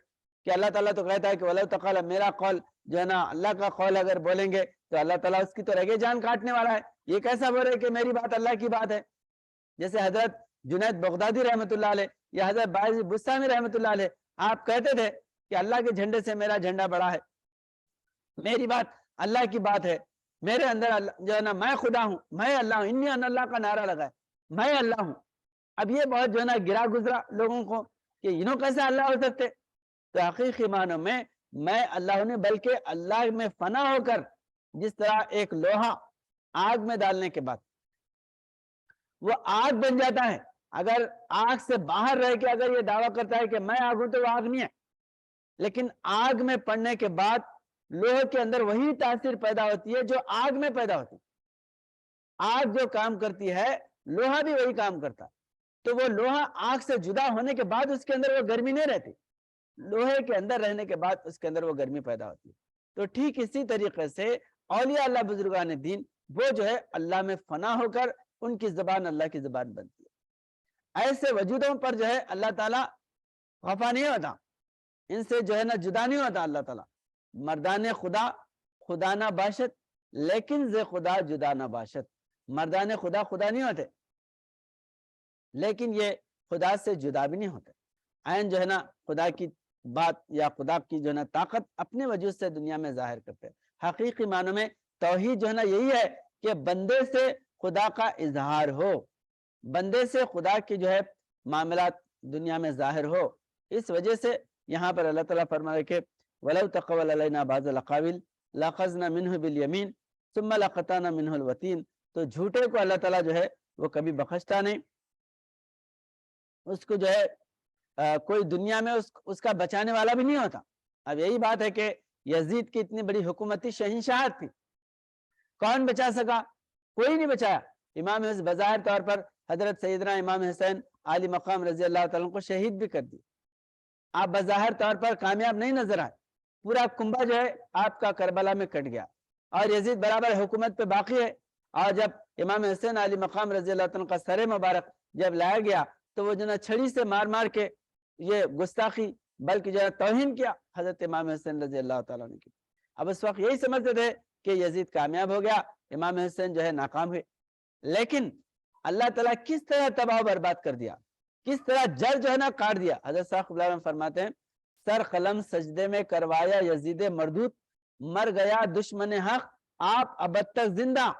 کہ اللہ تعالیٰ تو کہتا ہے کہ وَلَوْ تَقَالَ، میرا قول جو ہے نا اللہ کا قول اگر بولیں گے تو اللہ تعالیٰ اس کی تو رگے جان کاٹنے والا ہے، یہ کیسا بول رہے کہ میری بات اللہ کی بات ہے؟ جیسے حضرت جنید بغدادی رحمۃ اللہ علیہ یا حضرت باعث بستامی رحمۃ اللہ علیہ، آپ کہتے تھے کہ اللہ کے جھنڈے سے میرا جھنڈا بڑا ہے، میری بات اللہ کی بات ہے، میرے اندر جو ہے نا میں خدا ہوں، میں اللہ ہوں، انی ان اللہ کا نعرہ لگا ہے، میں اللہ ہوں۔ اب یہ بہت جو ہے نا گرا گزرا لوگوں کو کہ انہوں کیسے اللہ ہو سکتے؟ تو حقیقی معنوں میں اللہ ہوں، بلکہ اللہ میں فنا ہو کر، جس طرح ایک لوہا آگ میں ڈالنے کے بعد وہ آگ بن جاتا ہے، اگر آگ سے باہر رہ کے اگر یہ دعویٰ کرتا ہے کہ میں آگ ہوں، تو وہ آگ نہیں ہے، لیکن آگ میں پڑنے کے بعد لوہے کے اندر وہی تاثیر پیدا ہوتی ہے جو آگ میں پیدا ہوتی ہے۔ آگ جو کام کرتی ہے لوہا بھی وہی کام کرتا ہے، تو وہ لوہا آگ سے جدا ہونے کے بعد اس کے اندر وہ گرمی نہیں رہتی، لوہے کے اندر رہنے کے بعد اس کے اندر وہ گرمی پیدا ہوتی ہے۔ تو ٹھیک اسی طریقے سے اولیاء اللہ بزرگان دین وہ جو ہے اللہ میں فنا ہو کر ان کی زبان اللہ کی زبان بنتی ہے۔ ایسے وجودوں پر جو ہے اللہ تعالیٰ خفا نہیں ہوتا، ان سے جو ہے نا جدا نہیں ہوتا اللہ تعالیٰ۔ مردان خدا خدا نہ باشد لیکن ز خدا جدا نہ باشد، مردان خدا خدا نہیں ہوتے لیکن یہ خدا سے جدا بھی نہیں ہوتے۔ عین جو ہے نا خدا کی بات یا خدا کی جو ہے نا طاقت اپنے وجود سے دنیا میں ظاہر کرتے ہیں۔ حقیقی معنوں میں توحید جو ہے نا یہی ہے کہ بندے سے خدا کا اظہار ہو، بندے سے خدا کی جو ہے معاملات دنیا میں ظاہر ہو۔ اس وجہ سے یہاں پر اللہ تعالیٰ فرمائے کہ وَلَوْ تَقَوَّلَ عَلَيْنَا بَعْضَ الْأَقَاوِيلِ لَأَخَذْنَا مِنْهُ بِالْيَمِينِ ثُمَّ لَقَطَعْنَا مِنْهُ الْوَتِينَ۔ تو جھوٹے کو اللہ تعالیٰ جو ہے وہ کبھی بخشتا نہیں، اس کو جو ہے کوئی دنیا میں اس کا بچانے والا بھی نہیں ہوتا۔ اب یہی بات ہے کہ یزید کی اتنی بڑی حکومتی شہنشاہت تھی، کون بچا سکا؟ کوئی نہیں بچایا۔ امام حسن بظاہر طور پر حضرت سیدنا امام حسین عالی مقام رضی اللہ تعالیٰ کو شہید بھی کر دی، آپ بظاہر طور پر کامیاب نہیں نظر آئے، پورا کنبہ جو ہے آپ کا کربلا میں کٹ گیا اور یزید برابر حکومت پہ باقی ہے۔ اور جب امام حسین علی مقام رضی اللہ تعالیٰ کا سر مبارک جب لایا گیا تو وہ جو ہے چھڑی سے مار مار کے یہ گستاخی بلکہ جو ہے توہین کیا حضرت امام حسین رضی اللہ تعالیٰ نے کی۔ اب اس وقت یہی سمجھتے تھے کہ یزید کامیاب ہو گیا، امام حسین جو ہے ناکام ہوئے، لیکن اللہ تعالیٰ کس طرح تباہ و برباد کر دیا، کس طرح جڑ جو ہے نا کاٹ دیا۔ حضرت صاحب اللہ فرماتے ہیں سر قلم سجدے میں کروایا یزید مردود، مر گیا دشمن حق آپ ابد تک زندہ،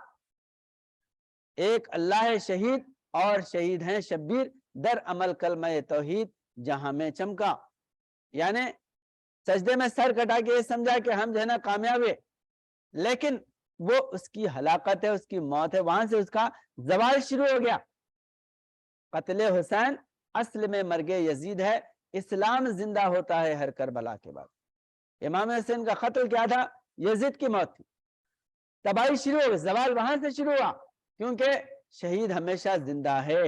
ایک اللہ ہے شہید اور شہید ہیں شبیر، در عمل کلمہ توحید جہاں میں چمکا۔ یعنی سجدے میں سر کٹا کے یہ سمجھا کہ ہم جو ہے نا کامیاب ہے، لیکن وہ اس کی ہلاکت ہے، اس کی موت ہے، وہاں سے اس کا زوال شروع ہو گیا۔ قتل حسین اصل میں مرگ یزید ہے، اسلام زندہ ہوتا ہے ہر کربلا کے بعد۔ امام حسین کا قتل کیا تھا؟ یزید کی موت تھی، تباہی شروع ہو گئی، زوال وہاں سے شروع ہوا، کیونکہ شہید ہمیشہ زندہ ہے۔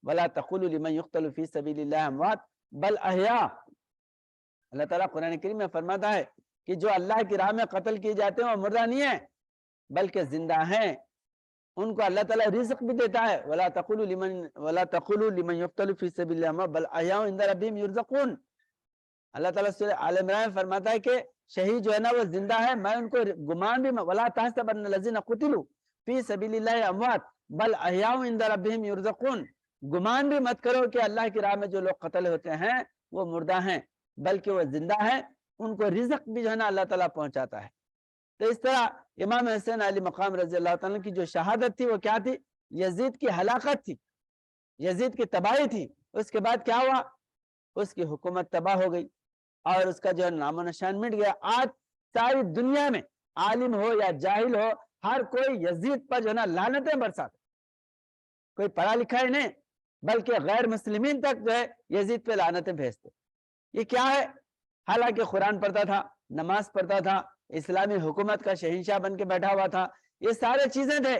وَلَا تَقُولُوا لِمَنْ يُقْتَلُ فِي سَبِيلِ اللَّهِ أَمْوَاتٌ بَلْ أَحْيَاءٌ۔ اللہ تعالیٰ قرآن کریم میں فرماتا ہے کہ جو اللہ کی راہ میں قتل کیے جاتے ہیں وہ مردہ نہیں ہیں بلکہ زندہ ہیں، ان کو اللہ تعالیٰ رزق بھی دیتا ہے۔ وَلَا تَقُولُوا لِمَنْ يُقْتَلُ فِي سَبِيلِ اللَّهِ أَمْوَاتٌ بَلْ أَحْيَاءٌ عِنْدَ رَبِّهِمْ يُرْزَقُونَ۔ اللہ تعالیٰ سورہ آل عمران میں فرماتا ہے کہ شہید جو ہے نا وہ زندہ ہے، میں ان کو گمان بھی وَلَا تَحْسَبَنَّ الَّذِينَ قُتِلُوا فِي سَبِيلِ اللَّهِ أَمْوَاتٌ بَلْ أَحْيَاءٌ عِنْدَ رَبِّهِمْ يُرْزَقُونَ۔ گمان بھی مت کرو کہ اللہ کی راہ میں جو لوگ قتل ہوتے ہیں وہ مردہ ہیں، بلکہ وہ زندہ ہیں، ان کو رزق بھی جو ہے نا اللہ تعالیٰ پہنچاتا ہے۔ تو اس طرح امام حسین علی مقام رضی اللہ تعالیٰ کی جو شہادت تھی وہ کیا تھی؟ یزید کی ہلاکت تھی، یزید کی تباہی تھی۔ اس کے بعد کیا ہوا؟ اس کی حکومت تباہ ہو گئی اور اس کا جو ہے نام و نشان مٹ گیا۔ آج ساری دنیا میں عالم ہو یا جاہل ہو ہر کوئی یزید پر جو ہے نا لعنتیں برساتے، کوئی پڑھا لکھا ہی نہیں بلکہ غیر مسلمین تک جو ہے یزید پہ لعنتیں بھیجتے۔ یہ کیا ہے؟ حالانکہ قرآن پڑھتا تھا، نماز پڑھتا تھا، اسلامی حکومت کا شہنشاہ بن کے بیٹھا ہوا تھا، یہ سارے چیزیں تھے،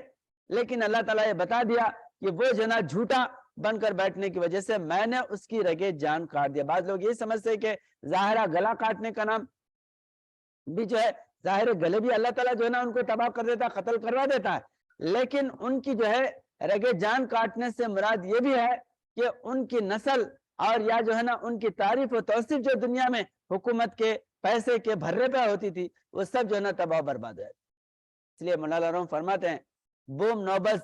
لیکن اللہ تعالیٰ یہ بتا دیا کہ وہ جو نا جھوٹا بن کر بیٹھنے کی وجہ سے میں نے اس کی رگے جان کاٹ دیا۔ بعض لوگ یہ سمجھتے ہیں کہ ظاہرہ گلا کاٹنے کا نام بھی جو ہے ظاہر گلے بھی اللہ تعالیٰ جو ہے نا ان کو تباہ کر دیتا، قتل کروا دیتا ہے، لیکن ان کی جو ہے رگے جان کاٹنے سے مراد یہ بھی ہے کہ ان کی نسل اور یا جو ہے نا ان کی تعریف و توصیف جو دنیا میں حکومت کے پیسے کے بھرے پہ ہوتی تھی وہ سب جو ہے نا تباہ برباد ہے۔ اس لیے مولانا روم فرماتے ہیں بوم نوبس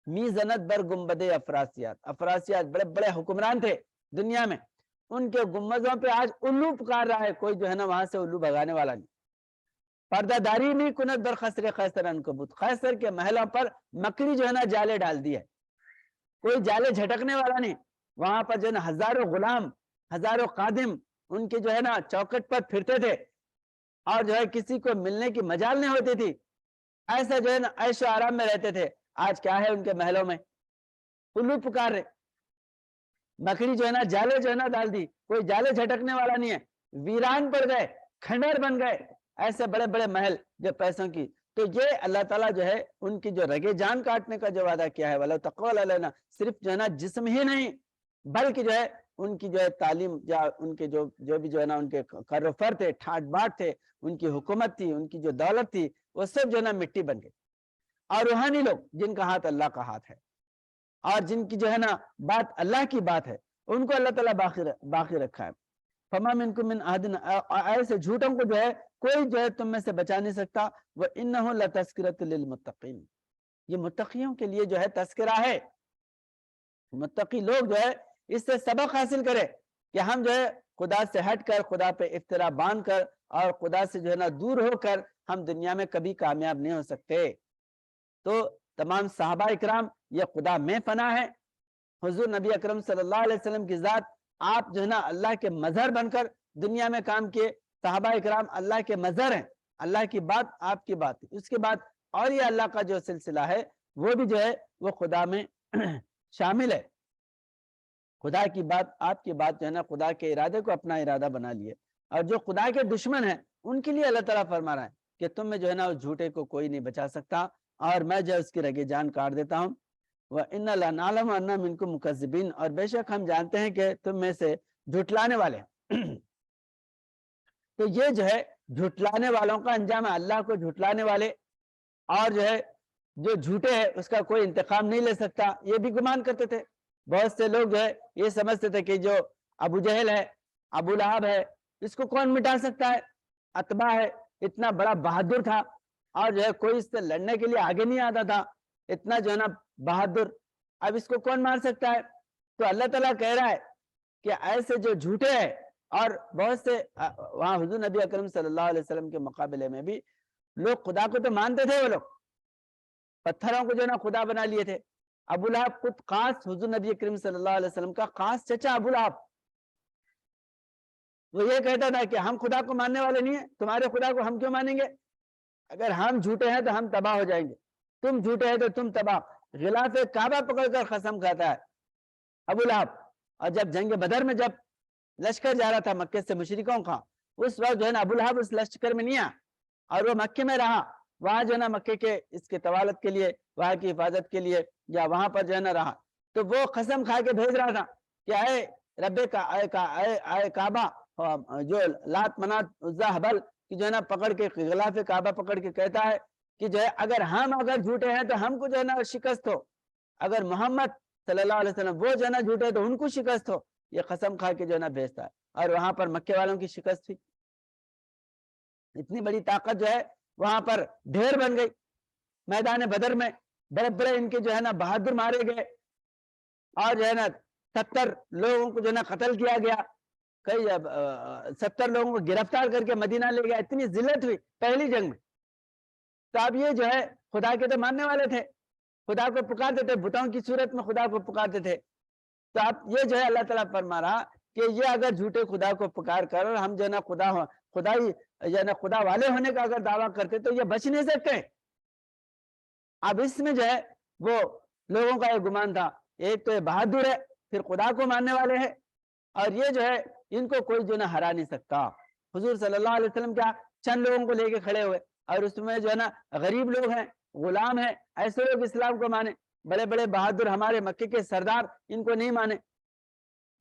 میزنت بر گنبد افراسیات، افراسیات بڑے بڑے حکمران تھے دنیا میں، ان کے گنبدوں پہ آج الو پکار رہا ہے، کوئی جو ہے نا وہاں سے الو بھگانے والا نہیں۔ پردہ داری نہیں کنت بر خسر خیسر عنکبوت، خیسر کے محلوں پر مکڑی جو ہے نا جالے ڈال دی ہے، کوئی جالے جھٹکنے والا نہیں، وہاں پر جو ہے نا ہزاروں غلام ہزاروں خادم ان کے جو ہے نا چوکٹ پر پھرتے تھے اور جو ہے کسی کو ملنے کی مجال نہیں ہوتی تھی، ایسا جو ہے نا عیش و آرام میں رہتے تھے۔ آج کیا ہے ان کے محلوں میں؟ الو پکار رہے، مکڑی جو ہے نا جالے جو ہے نا ڈال دی، کوئی جالے جھٹکنے والا نہیں ہے، ویران پڑ گئے، کھنڈر بن گئے ایسے بڑے بڑے محل جو پیسوں کی۔ تو یہ اللہ تعالیٰ جو ہے ان کی جو رگے جان کاٹنے کا جو وعدہ کیا ہے وَلَوْ تَقَوَّلَ عَلَيْنَا، صرف جو ہے نا جسم ہی نہیں بلکہ جو ہے ان کی جو ہے تعلیم یا ان کے جو بھی جو ہے نا ان کے کر و فر تھے، ٹھاٹ باٹ تھے، ان کی حکومت تھی، ان کی جو دولت تھی، وہ سب جو ہے نا مٹی بن گئی. اور روحانی لوگ جن کا ہاتھ اللہ کا ہاتھ ہے اور جن کی جو ہے نا بات اللہ کی بات ہے، ان کو اللہ تعالیٰ باقی رکھا ہے. فما منکم من احد، ایسے جھوٹوں کو جو ہے کوئی جو ہے تم میں سے بچا نہیں سکتا. وَإِنَّهُ لَتَذْكِرَةٌ لِّلْمُتَّقِينَ، یہ متقیوں کے لیے جو ہے تذکرہ ہے. متقی لوگ جو ہے اس سے سبق حاصل کرے کہ ہم جو ہے خدا سے ہٹ کر، خدا پہ افترا باندھ کر اور خدا سے جو ہے نا دور ہو کر ہم دنیا میں کبھی کامیاب نہیں ہو سکتے. تو تمام صحابہ اکرام یہ خدا میں پناہ ہے. حضور نبی اکرم صلی اللہ علیہ وسلم کی ذات، آپ جو ہے نا اللہ کے مظہر بن کر دنیا میں کام کیے. صحابہ اکرام اللہ کے مظہر ہیں، اللہ کی بات آپ کی بات. اس کے بعد اور یہ اللہ کا جو سلسلہ ہے وہ بھی جو ہے وہ خدا میں شامل ہے. خدا کی بات آپ کی بات جو ہے نا خدا کے ارادے کو اپنا ارادہ بنا لیے. اور جو خدا کے دشمن ہیں ان کے لیے اللہ تعالیٰ فرما رہا ہے کہ تم میں جو ہے نا اس جھوٹے کو کوئی نہیں بچا سکتا اور میں جو ہے اس کی رگے جان کاٹ دیتا ہوں. وَإِنَّا لَنَعْلَمُ أَنَّ مِنكُم مُكَذِّبِينَ، اور بے شک ہم جانتے ہیں کہ تم میں سے جھٹلانے والے ہیں. تو یہ جو ہے جھٹلانے والوں کا انجام ہے. اللہ کو جھٹلانے والے اور جو ہے جو جھوٹے ہے اس کا کوئی انتقام نہیں لے سکتا، یہ بھی گمان کرتے تھے. بہت سے لوگ جو ہے یہ سمجھتے تھے کہ جو ابو جہل ہے، ابو لہب ہے، اس کو کون مٹا سکتا ہے. اتبا ہے، اتنا بڑا بہادر تھا اور جو ہے کوئی اس سے لڑنے کے لیے آگے نہیں آتا تھا، اتنا جو ہے نا بہادر، اب اس کو کون مار سکتا ہے. تو اللہ تعالیٰ کہہ رہا ہے کہ ایسے جو جھوٹے ہیں، اور بہت سے وہاں حضور نبی اکرم صلی اللہ علیہ وسلم کے مقابلے میں بھی لوگ خدا کو تو مانتے تھے، وہ لوگ پتھروں کو جو ہے نا خدا بنا لیے تھے. ابو لہب خود خاص حضور نبی کریم صلی اللہ علیہ وسلم کا خاص چچا ابو لہب، وہ یہ کہتا تھا کہ ہم خدا کو ماننے والے نہیں ہیں، تمہارے خدا کو ہم کیوں مانیں گے؟ اگر ہم جھوٹے ہیں تو ہم تباہ ہو جائیں گے، تم جھوٹے ہیں تو تم تباہ. غلاف کعبہ پکڑ کر قسم کھاتا ہے ابو لہب. اور جب جنگ بدر میں جب لشکر جا رہا تھا مکے سے مشرکوں کا، اس وقت جو ہے نا ابو لہب اس لشکر میں نہیں آیا اور وہ مکے میں رہا. وہاں جو ہے نا مکے کے اس کے طوالت کے لیے، وہاں کی حفاظت کے لیے، یا وہاں پر جو ہے نا رہا. تو وہ قسم کھا کے بھیج رہا تھا کہ اے رب کا اے کعبہ، جو لات منات عزا حبل کی جو ہے نا پکڑ کے غلاف کعبہ پکڑ کے کہتا ہے کہ جو ہے اگر جھوٹے ہیں تو ہم کو جو ہے نا شکست ہو، اگر محمد صلی اللہ علیہ وسلم وہ جو ہے نا جھوٹے تو ان کو شکست ہو. یہ قسم کھا کے جو ہے نا بھیجتا ہے. اور وہاں پر مکے والوں کی شکست تھی. اتنی بڑی طاقت جو ہے وہاں پر ڈھیر بن گئی. میدان بدر میں بڑے بڑے ان کے جو ہے نا بہادر مارے گئے اور جو ہے نا 70 لوگوں کو جو ہے نا قتل کیا گیا. کئی 70 لوگوں کو گرفتار کر کے مدینہ لے گیا. اتنی ذلت ہوئی پہلی جنگ میں. تو اب یہ جو ہے خدا کے تو ماننے والے تھے، خدا کو پکارتے تھے، بتوں کی صورت میں خدا کو پکارتے تھے. تو اب یہ جو ہے اللہ تعالیٰ فرما رہا کہ یہ اگر جھوٹے خدا کو پکار کر اور ہم جو ہے نا خدائی جو ہے نا خدا والے ہونے کا اگر دعویٰ کرتے تو یہ بچ نہیں سکتے. اب اس میں جو ہے وہ لوگوں کا یہ گمان تھا، ایک تو یہ بہادر ہے، پھر خدا کو ماننے والے ہیں، اور یہ جو ہے ان کو کوئی جو ہے نا ہرا نہیں سکتا. حضور صلی اللہ علیہ وسلم کیا چند لوگوں کو لے کے کھڑے ہوئے، اور اس میں جو ہے نا غریب لوگ ہیں، غلام ہیں، ایسے لوگ اسلام کو مانے. بڑے بڑے بہادر ہمارے مکے کے سردار ان کو نہیں مانے.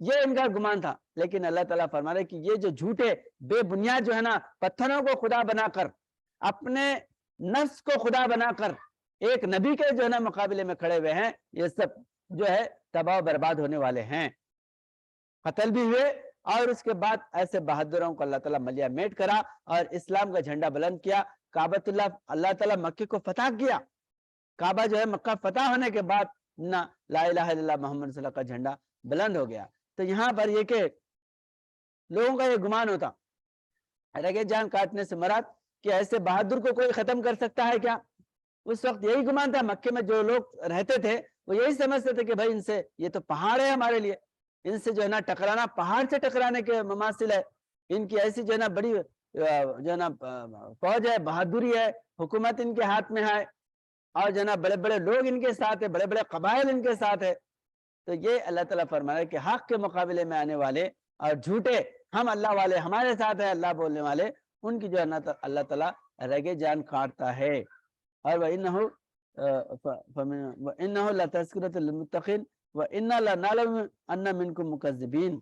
یہ ان کا گمان تھا. لیکن اللہ تعالیٰ فرما رہے کہ یہ جو جھوٹے بے بنیاد جو ہے نا پتھروں کو خدا بنا کر، اپنے نفس کو خدا بنا کر ایک نبی کے جو ہے نا مقابلے میں کھڑے ہوئے ہیں، یہ سب جو ہے تباہ و برباد ہونے والے ہیں. قتل بھی ہوئے اور اس کے بعد ایسے بہادروں کو اللہ تعالیٰ ملیا میٹ کرا اور اسلام کا جھنڈا بلند کیا. کعبۃ اللہ تعالیٰ مکے کو فتح کیا. کعبہ جو ہے مکہ فتح ہونے کے بعد نہ لا الہ الا اللہ محمد صلی اللہ علیہ وسلم کا جھنڈا بلند ہو گیا. تو یہاں پر یہ کہ لوگوں کا یہ گمان ہوتا رگے جان کاٹنے سے مراد کہ ایسے بہادر کو کوئی ختم کر سکتا ہے کیا. اس وقت یہی گمان تھا. مکے میں جو لوگ رہتے تھے وہ یہی سمجھتے تھے کہ بھائی ان سے، یہ تو پہاڑ ہے ہمارے لیے، ان سے جو ہے نا ٹکرانا پہاڑ سے ٹکرانے کے مماثل ہے. ان کی ایسی جو ہے نا بڑی جو ہے نا فوج ہے، بہادری ہے، حکومت ان کے ہاتھ میں ہے، اور جو ہے نا بڑے بڑے لوگ ان کے ساتھ ہے، بڑے بڑے قبائل ان کے ساتھ ہے. تو یہ اللہ تعالیٰ فرما رہا ہے کہ حق کے مقابلے میں آنے والے اور جھوٹے، ہم اللہ والے ہمارے ساتھ ہے، اللہ بولنے والے، ان کی جو ہے نا اللہ تعالیٰ رگے جان کاٹتا ہے. اور وَإِنَّهُ لَتَذْكِرَةٌ لِّلْمُتَّقِينَ وَإِنَّا لَنَعْلَمُ أَنَّ مِنكُم مُّكَذِّبِينَ.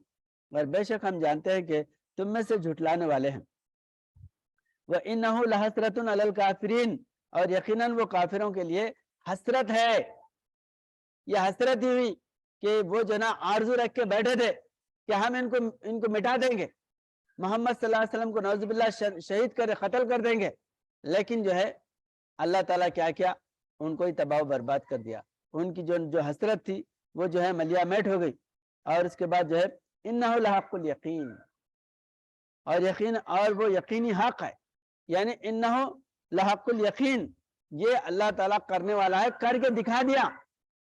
اور بے شک ہم جانتے ہیں کہ تم میں سے جھٹلانے والے ہیں۔ وَإِنَّهُ لَحَسْرَةٌ عَلَى الْكَافِرِينَ، اور یقیناً وہ کافروں کے لیے حسرت ہے۔ یہ حسرت ہی ہوئی کہ وہ جو نا آرزو رکھ کے بیٹھے تھے کہ ہم ان کو مٹا دیں گے، محمد صلی اللہ علیہ وسلم کو نعوذ باللہ شہید کر قتل کر دیں گے، لیکن جو ہے اللہ تعالیٰ کیا ان کو ہی تباہ و برباد کر دیا۔ ان کی جو حسرت تھی وہ جو ہے ملیا میٹ ہو گئی۔ اور اس کے بعد جو ہے انہ لحق الیقین، اور وہ یقینی حق ہے، یعنی انہ لحق الیقین، یہ اللہ تعالیٰ کرنے والا ہے، کر کے دکھا دیا۔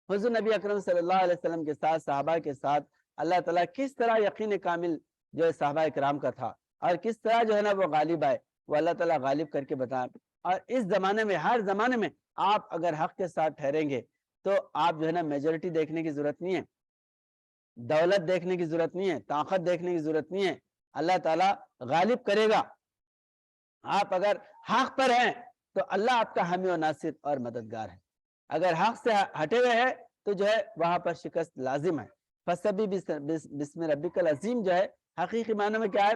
حضور نبی اکرم صلی اللہ علیہ وسلم کے ساتھ، صحابہ کے ساتھ اللہ تعالیٰ کس طرح یقین کامل جو ہے صحابہ اکرام کا تھا، اور کس طرح جو ہے نا وہ غالب آئے، وہ اللہ تعالیٰ غالب کر کے بتایا۔ اور اس زمانے میں، ہر زمانے میں آپ اگر حق کے ساتھ ٹھہریں گے تو آپ جو ہے نا میجورٹی دیکھنے کی ضرورت نہیں ہے، دولت دیکھنے کی ضرورت نہیں ہے، طاقت دیکھنے کی ضرورت نہیں ہے، اللہ تعالیٰ غالب کرے گا۔ آپ اگر حق پر ہیں تو اللہ آپ کا حامی و ناصر اور مددگار ہے، اگر حق سے ہٹے ہوئے ہیں تو جو ہے وہاں پر شکست لازم ہے۔ فَسَبِّحْ بِاسْمِ رَبِّكَ الْعَظِيمِ جو ہے حقیقی معنی میں کیا ہے؟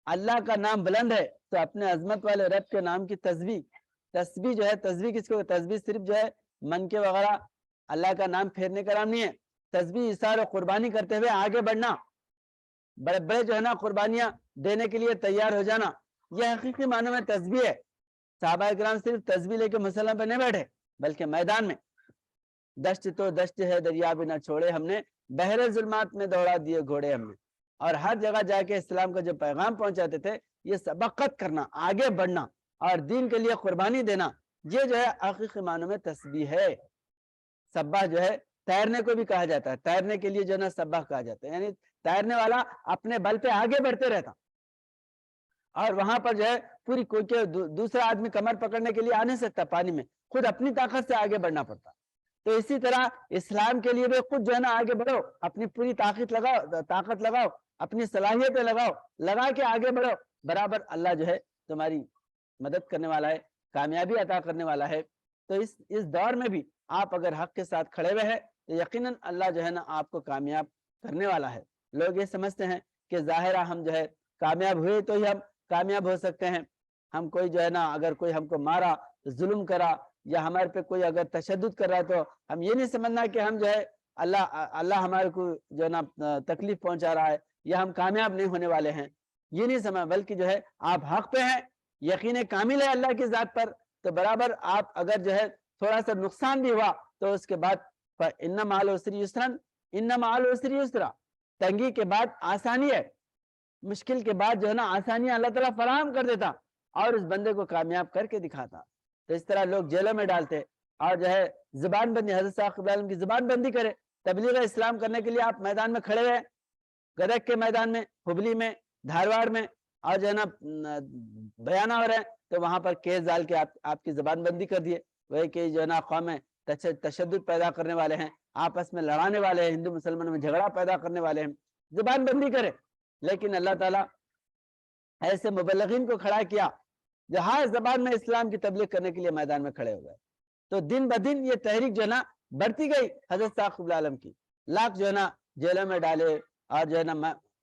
اللہ کا نام بلند ہے تو اپنے عظمت والے رب کے نام کی تسبیح جو ہے، تسبیح کس کو؟ تسبیح صرف جو ہے من کے وغیرہ اللہ کا نام پھیرنے کا نام نہیں ہے، تسبیح اثار و قربانی کرتے ہوئے آگے بڑھنا، بڑے بڑے جو ہے نا قربانیاں دینے کے لیے تیار ہو جانا، یہ حقیقی معنی میں تسبیح ہے۔ صحابہ کرام صرف تسبیح لے کے مسئلہ پہ نہیں بیٹھے، بلکہ میدان میں دشت تو دشت ہے دریا بھی نہ چھوڑے ہم نے، بحر ظلمات میں دوڑا دیے گھوڑے ہم نے، اور ہر جگہ جا کے اسلام کا جو پیغام پہنچاتے تھے، یہ سبقت کرنا، آگے بڑھنا اور دین کے لیے قربانی دینا، یہ جو ہے حقیقی معنوں میں تسبیح ہے۔ سبح جو ہے تیرنے کو بھی کہا جاتا ہے، تیرنے کے لیے جو ہے نا سبح کہا جاتا ہے، یعنی تیرنے والا اپنے بل پہ آگے بڑھتے رہتا، اور وہاں پر جو ہے پوری کوئی دوسرا آدمی کمر پکڑنے کے لیے آ نہیں سکتا پانی میں، خود اپنی طاقت سے آگے بڑھنا پڑتا۔ تو اسی طرح اسلام کے لیے بھی خود جو ہے نا آگے بڑھو، اپنی پوری طاقت لگاؤ، اپنی صلاحیتیں لگا کے آگے بڑھو، برابر اللہ جو ہے تمہاری مدد کرنے والا ہے، کامیابی عطا کرنے والا ہے۔ تو اس دور میں بھی آپ اگر حق کے ساتھ کھڑے ہوئے ہیں تو یقیناً اللہ جو ہے نا آپ کو کامیاب کرنے والا ہے۔ لوگ یہ سمجھتے ہیں کہ ظاہرہ ہم جو ہے کامیاب ہوئے تو ہی ہم کامیاب ہو سکتے ہیں، ہم کوئی جو ہے نا اگر کوئی ہم کو مارا، ظلم کرا، یا ہمارے پہ کوئی اگر تشدد کر رہا ہے تو ہم یہ نہیں سمجھنا کہ ہم جو ہے اللہ ہمارے کو جو ہے نا تکلیف پہنچا رہا ہے یا ہم کامیاب نہیں ہونے والے ہیں، یہ نہیں سمجھنا، بلکہ جو ہے آپ حق پہ ہیں، یقین کامل ہے اللہ کی ذات پر، تو برابر آپ اگر جو ہے تھوڑا سا نقصان بھی ہوا تو اس کے بعد فَإِنَّ مَعَ الْعُسْرِ يُسْرًا، إِنَّ مَعَ الْعُسْرِ يُسْرًا، تنگی کے بعد آسانی ہے، مشکل کے بعد جو ہے نا آسانی اللہ تعالیٰ فراہم کر دیتا اور اس بندے کو کامیاب کر کے دکھاتا۔ تو اس طرح لوگ جیلوں میں ڈالتے اور جو ہے زبان بندی، حضرت صاحب قبلہ عالم کی زبان بندی کرے، تبلیغ اسلام کرنے کے لیے آپ میدان میں کھڑے ہوئے، گدک کے میدان میں، ہبلی میں، دھارواڑ میں، اور جو ہے نا بیانہ ہو رہے ہیں، تو وہاں پر کیس ڈال کے آپ کی زبان بندی کر دیے، وہ کہ جو ہے نا قومیں تشدد پیدا کرنے والے ہیں، آپس میں لڑانے والے ہیں، ہندو مسلمانوں میں جھگڑا پیدا کرنے والے ہیں، زبان بندی کرے۔ لیکن اللہ تعالیٰ ایسے مبلغین کو کھڑا کیا جو ہر زبان میں اسلام کی تبلیغ کرنے کے لیے میدان میں کھڑے ہو گئے، تو دن بدن یہ تحریک جو ہے نا بڑھتی گئی۔ حضرت صاحب قبلہ عالم کی لاکھ جو ہے نا جیلوں میں ڈالے اور جو ہے نا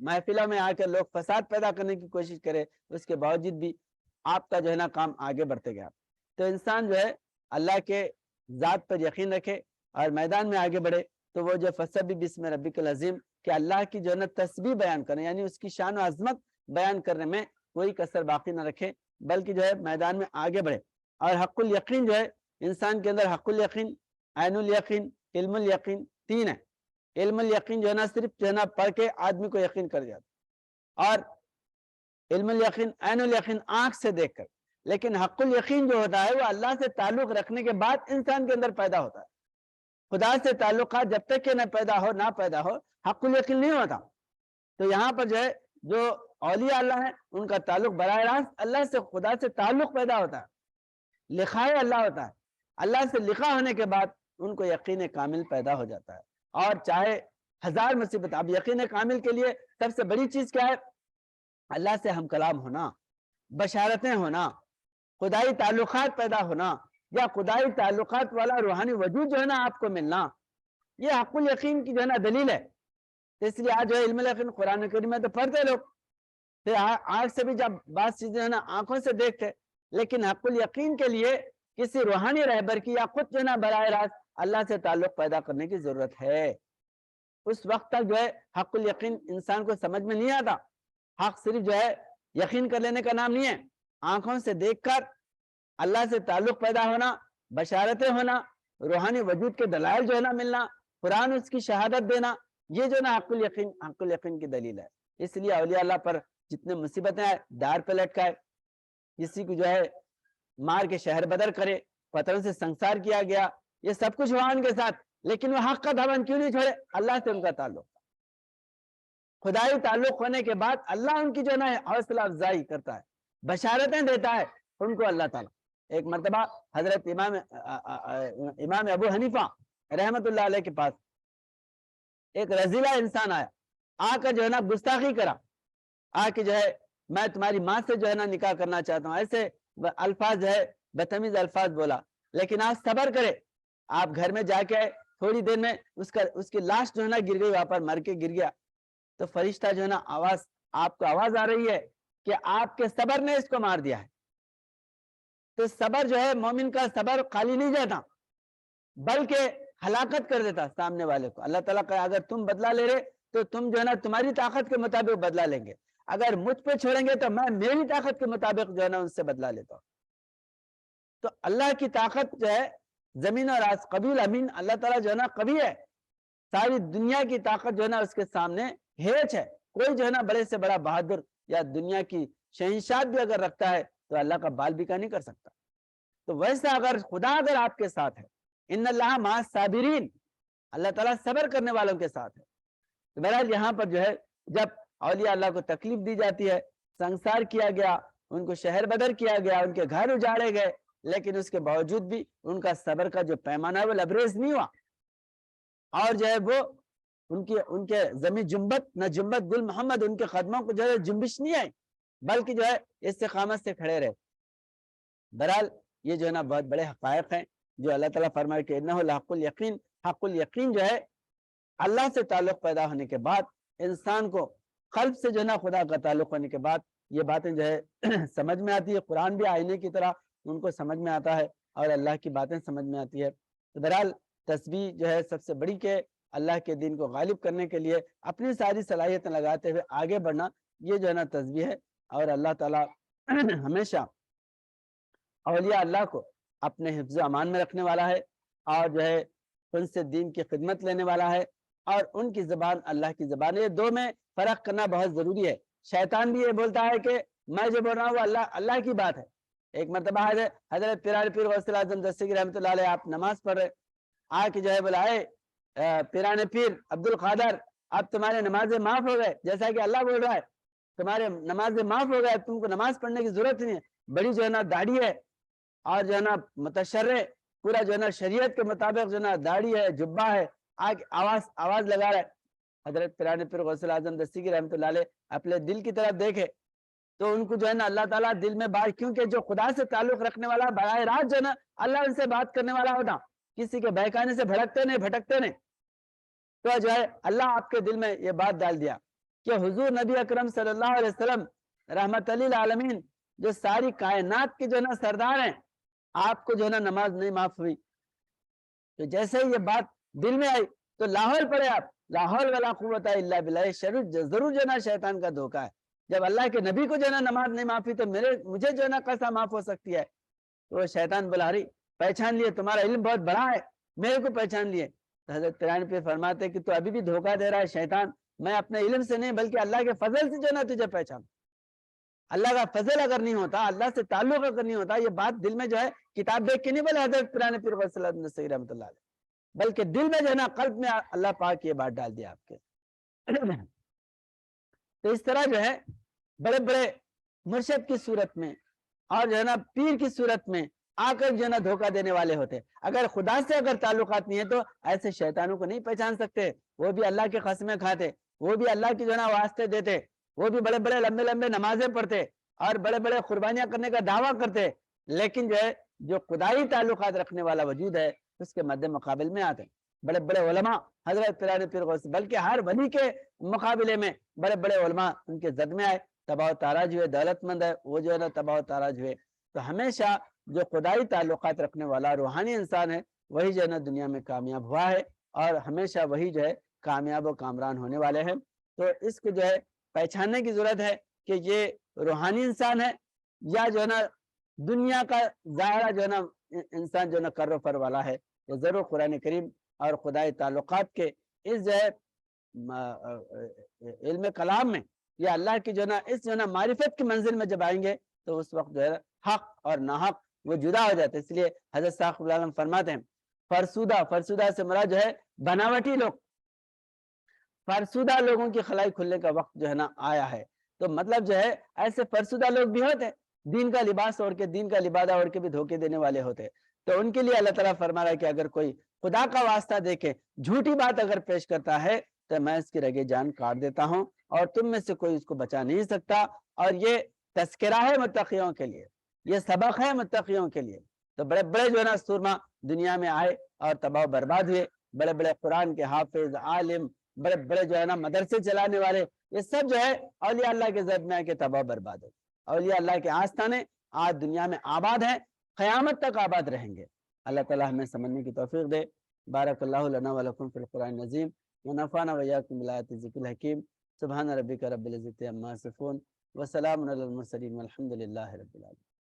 محفلوں میں آ کر لوگ فساد پیدا کرنے کی کوشش کرے، اس کے باوجود بھی آپ کا جو ہے نا کام آگے بڑھتے گیا۔ تو انسان جو ہے اللہ کے ذات پر یقین رکھے اور میدان میں آگے بڑھے، تو وہ جو فَسَبِّحْ بِاسْمِ رَبِّكَ الْعَظِيمِ کہ اللہ کی جو ہے نا تسبیح بیان کرنے، یعنی اس کی شان و عظمت بیان کرنے میں کوئی کسر باقی نہ رکھے، بلکہ جو ہے میدان میں آگے بڑھے۔ اور حق الیقین جو ہے انسان کے اندر، حق الیقین، عین الیقین، علم الیقین، تین ہے۔ علم الیقین جو ہے نا صرف جو ہے نا پڑھ کے آدمی کو یقین کر جاتا، اور علم الیقین، عین الیقین آنکھ سے دیکھ کر، لیکن حق الیقین جو ہوتا ہے وہ اللہ سے تعلق رکھنے کے بعد انسان کے اندر پیدا ہوتا ہے۔ خدا سے تعلقات جب تک کہ نہ پیدا ہو حق الیقین نہیں ہوتا۔ تو یہاں پر جو ہے جو اولیاء اللہ ہیں ان کا تعلق براہ راست اللہ سے، خدا سے تعلق پیدا ہوتا ہے، لکھائے اللہ ہوتا ہے، اللہ سے لکھا ہونے کے بعد ان کو یقین کامل پیدا ہو جاتا ہے۔ اور چاہے ہزار مصیبت، اب یقین کامل کے لیے سب سے بڑی چیز کیا ہے؟ اللہ سے ہم کلام ہونا، بشارتیں ہونا، خدائی تعلقات پیدا ہونا، یا خدائی تعلقات والا روحانی وجود جو ہے نا آپ کو ملنا، یہ حق الیقین کی جو ہے نا دلیل ہے۔ تو اس لیے آج جو ہے علم الیقین قرآن کریم میں تو پڑھتے لوگ، پھر آنکھ سے بھی جب بات چیزیں ہے نا آنکھوں سے دیکھتے، لیکن حق الیقین کے لیے کسی روحانی رہبر کی یا خود جو ہے نا براہ راست اللہ سے تعلق پیدا کرنے کی ضرورت ہے۔ اس وقت تک جو ہے حق الیقین انسان کو سمجھ میں نہیں آتا۔ حق صرف جو ہے یقین کر لینے کا نام نہیں ہے، آنکھوں سے دیکھ کر اللہ سے تعلق پیدا ہونا، بشارتیں ہونا، روحانی وجود کے دلائل جو ہے نا ملنا، قرآن اس کی شہادت دینا، یہ جو ہے نا حق الیقین کی دلیل ہے۔ اس لیے اولیاء اللہ پر جتنے مصیبتیں آئے، دار پہ لٹکائے، کسی کو جو ہے مار کے شہر بدر کرے، پتھروں سے سنسار کیا گیا، یہ سب کچھ ہوا ان کے ساتھ، لیکن وہ حق کا دامن کیوں نہیں چھوڑے؟ اللہ سے ان کا تعلق، خدائی تعلق ہونے کے بعد اللہ ان کی جو ہے نا حوصلہ افزائی کرتا ہے، بشارتیں دیتا ہے ان کو اللہ تعالیٰ۔ ایک مرتبہ حضرت امام ابو حنیفہ رحمت اللہ علیہ کے پاس ایک رزیلہ انسان آیا، آ کر جو ہے نا گستاخی کرا، آ کے جو ہے میں تمہاری ماں سے جو ہے نا نکاح کرنا چاہتا ہوں، ایسے الفاظ جو ہے بدتمیز الفاظ بولا، لیکن آپ صبر کرے، آپ گھر میں جا کے تھوڑی دیر میں اس کی لاش جو ہے نا گر گئی، وہاں پر مر کے گر گیا، تو فرشتہ جو ہے نا آپ کو آواز آ رہی ہے کہ آپ کے صبر نے اس کو مار دیا ہے۔ تو صبر جو ہے مومن کا صبر خالی نہیں جاتا، بلکہ ہلاکت کر دیتا سامنے والے کو۔ اللہ تعالیٰ کہ اگر تم بدلہ لے رہے تو تم جو ہے نا تمہاری طاقت کے مطابق بدلہ لیں گے، اگر مجھ پہ چھوڑیں گے تو میں میری طاقت کے مطابق جو ہے نا ان سے بدلہ لیتا ہوں۔ تو اللہ کی طاقت جو ہے زمین اور آس قبیل امین، اللہ تعالیٰ جو ہے نا قوی ہے، ساری دنیا کی طاقت جو ہے نا اس کے سامنے ہیچ ہے۔ کوئی جو ہے نا بڑے سے بڑا بہادر یا دنیا کی شہنشاہ بھی اگر رکھتا ہے تو اللہ کا بال بھی کا نہیں کر سکتا۔ تو ویسا اگر خدا اگر آپ کے ساتھ ہے، ان اللہ مع الصابرین، اللہ تعالیٰ صبر کرنے والوں کے ساتھ ہے۔ تو بہرحال یہاں پر جو ہے جب اولیاء اللہ کو تکلیف دی جاتی ہے، سنسار کیا گیا، ان کو شہر بدر کیا گیا، ان کے گھر اجاڑے گئے، لیکن اس کے باوجود بھی ان کا صبر کا جو پیمانہ ہے وہ لبریز نہیں ہوا، اور جو ہے وہ ان کے زمین جنبت نہ جنبت گل محمد، ان کے قدموں کو جو ہے جنبش نہیں آئی، بلکہ جو ہے استقامت سے کھڑے رہے۔ بہرحال یہ جو ہے نا بہت بڑے حقائق ہیں جو اللہ تعالیٰ فرمائے کہ انہ لحق الیقین، حق الیقین جو ہے اللہ سے تعلق پیدا ہونے کے بعد انسان کو قلب سے جو ہے نا خدا کا تعلق ہونے کے بعد یہ باتیں جو ہے سمجھ میں آتی ہے۔ قرآن بھی آئینے کی طرح ان کو سمجھ میں آتا ہے اور اللہ کی باتیں سمجھ میں آتی ہے۔ تو بہرحال تسبیح جو ہے سب سے بڑی کہ اللہ کے دین کو غالب کرنے کے لیے اپنی ساری صلاحیتیں لگاتے ہوئے آگے بڑھنا، یہ جو ہے نا تسبیح ہے۔ اور اللہ تعالیٰ ہمیشہ اولیاء اللہ کو اپنے حفظ و امان میں رکھنے والا ہے، اور جو ہے ان سے دین کی خدمت لینے والا ہے، اور ان کی زبان اللہ کی زبان ہے۔ یہ دو میں فرق کرنا بہت ضروری ہے۔ شیطان بھی یہ بولتا ہے کہ میں جو بول رہا ہوں وہ اللہ کی بات ہے۔ ایک مرتبہ حضرت پیران پیر غوث اعظم دستگیر رحمۃ اللہ علیہ آپ نماز پڑھ رہے، آ کے جو ہے بلائے پیران پیر عبد القادر اب تمہارے نمازیں معاف ہو گئے، جیسا کہ اللہ بول رہا ہے تمہارے نمازیں معاف ہو گئے، تم کو نماز پڑھنے کی ضرورت نہیں ہے۔ بڑی جو ہے نا داڑھی ہے اور جو ہے نا متشرع، پورا جو ہے نا شریعت کے مطابق جو ہے نا داڑھی ہے، جبہ ہے، آواز لگا رہا ہے۔ حضرت پیران پیر غوث اعظم دستگیر رحمۃ اللہ علیہ اپنے دل کی طرف دیکھے تو ان کو جو ہے نا اللہ تعالیٰ دل میں بات، کیونکہ جو خدا سے تعلق رکھنے والا براہ راست جو ہے نا اللہ ان سے بات کرنے والا ہوتا، کسی کے بہکانے سے بھٹکتے نہیں، تو جو ہے اللہ آپ کے دل میں یہ بات ڈال دیا کہ حضور نبی اکرم صلی اللہ علیہ وسلم رحمت للعالمین جو ساری کائنات کے جو ہے نا سردار ہیں، آپ کو جو ہے نا نماز نہیں معاف ہوئی۔ تو جیسے ہی یہ بات دل میں آئی تو لاہور پڑے آپ، لا حول ولا قوت الا باللہ، ضرور جو ہے نا شیطان کا دھوکہ ہے۔ جب اللہ کے نبی کو جو ہے نا نماز نہیں معافی تو مجھے جو ہے نا کیسا معاف ہو سکتی ہے؟ تو وہ شیطان بلا رہی پہچان لیے، تمہارا علم بہت بڑا ہے، میرے کو پہچان لیے۔ تو حضرت پیران پہ فرماتے کہ تو ابھی بھی دھوکہ دے رہا ہے شیطان، میں اپنے علم سے نہیں بلکہ اللہ کے فضل سے جو ہے نا تجھے پہچان۔ اللہ کا فضل اگر نہیں ہوتا، اللہ سے تعلق اگر نہیں ہوتا، یہ بات دل میں جو ہے کتاب دیکھ کے نہیں بولے حضرت پیران پیر غوث اعظم دستگیر رحمۃ اللہ علیہ، بلکہ دل میں جو ہے نا قلب میں اللہ پاک یہ بات ڈال دیا آپ کے۔ تو اس طرح جو ہے بڑے بڑے مرشد کی صورت میں اور جو ہے نا پیر کی صورت میں آ کر جو ہے نا دھوکہ دینے والے ہوتے، اگر خدا سے اگر تعلقات نہیں ہے تو ایسے شیطانوں کو نہیں پہچان سکتے۔ وہ بھی اللہ کی قسمیں کھاتے، وہ بھی اللہ کی جو ہے نا واسطے دیتے، وہ بھی بڑے بڑے لمبے لمبے نمازیں پڑھتے اور بڑے بڑے قربانیاں کرنے کا دعویٰ کرتے، لیکن جو ہے جو خدائی تعلقات رکھنے والا وجود ہے اس کے مد مقابل میں آتے۔ بڑے بڑے علماء حضرت پیران پیر غوث، بلکہ ہر ولی کے مقابلے میں بڑے بڑے علماء ان کے زد میں آئے، تباہ و تاراج ہوئے، دولت مند ہے وہ جو ہے نا تباہ و تاراج ہوئے۔ تو ہمیشہ جو خدائی تعلقات رکھنے والا روحانی انسان ہے وہی جو ہے نا دنیا میں کامیاب ہوا ہے، اور ہمیشہ وہی جو ہے کامیاب و کامران ہونے والے ہیں۔ تو اس کو جو ہے پہچاننے کی ضرورت ہے کہ یہ روحانی انسان ہے یا جو ہے نا دنیا کا ظاہرہ جو ہے نا انسان جو ہے نا کر و فر والا ہے۔ تو ضرور قرآن کریم اور خدائی تعلقات کے اس جو ہے علم کلام میں یا اللہ کی جو ہے نا اس جو ہے نا معرفت کی منزل میں جب آئیں گے تو اس وقت جو ہے حق اور ناحق وہ جدا ہو جاتے ہیں۔ اس لیے حضرت ثاقب العالم فرماتے ہیں فرسودہ سے مراد جو ہے بناوٹی لوگ، فرسودہ لوگوں کی خلائی کھلنے کا وقت جو ہے نا آیا ہے۔ تو مطلب جو ہے ایسے فرسودہ لوگ بھی ہوتے ہیں، دین کا لباس اوڑھ کے، دین کا لبادہ اوڑھ کے بھی دھوکے دینے والے ہوتے ہیں۔ تو ان کے لیے اللہ تعالیٰ فرما رہا ہے کہ اگر کوئی خدا کا واسطہ دیکھے جھوٹی بات اگر پیش کرتا ہے تو میں اس کی رگے جان کاٹ دیتا ہوں، اور تم میں سے کوئی اس کو بچا نہیں سکتا۔ اور یہ تذکرہ ہے متقیوں کے لیے، یہ سبق ہے متقیوں کے لیے۔ تو بڑے بڑے جو ہے نا سورما دنیا میں آئے اور تباہ و برباد ہوئے، بڑے بڑے قرآن کے حافظ، عالم، بڑے بڑے جو ہے نا مدرسے چلانے والے، یہ سب جو ہے اولیاء اللہ کے زد میں آ کے تباہ و برباد ہو۔ اولیاء اللہ کے آستانے آج دنیا میں آباد ہیں، قیامت تک آباد رہیں گے۔ اللہ تعالیٰ ہمیں سمجھنے کی توفیق دے۔ بارک اللہ لنا ولکم فی القرآن العظیم، ونفعنا وإياكم بالآيات الذکر الحکیم۔ سبحان ربک رب العزة عما یصفون، وسلام علی المرسلین، والحمد للہ رب العالمین۔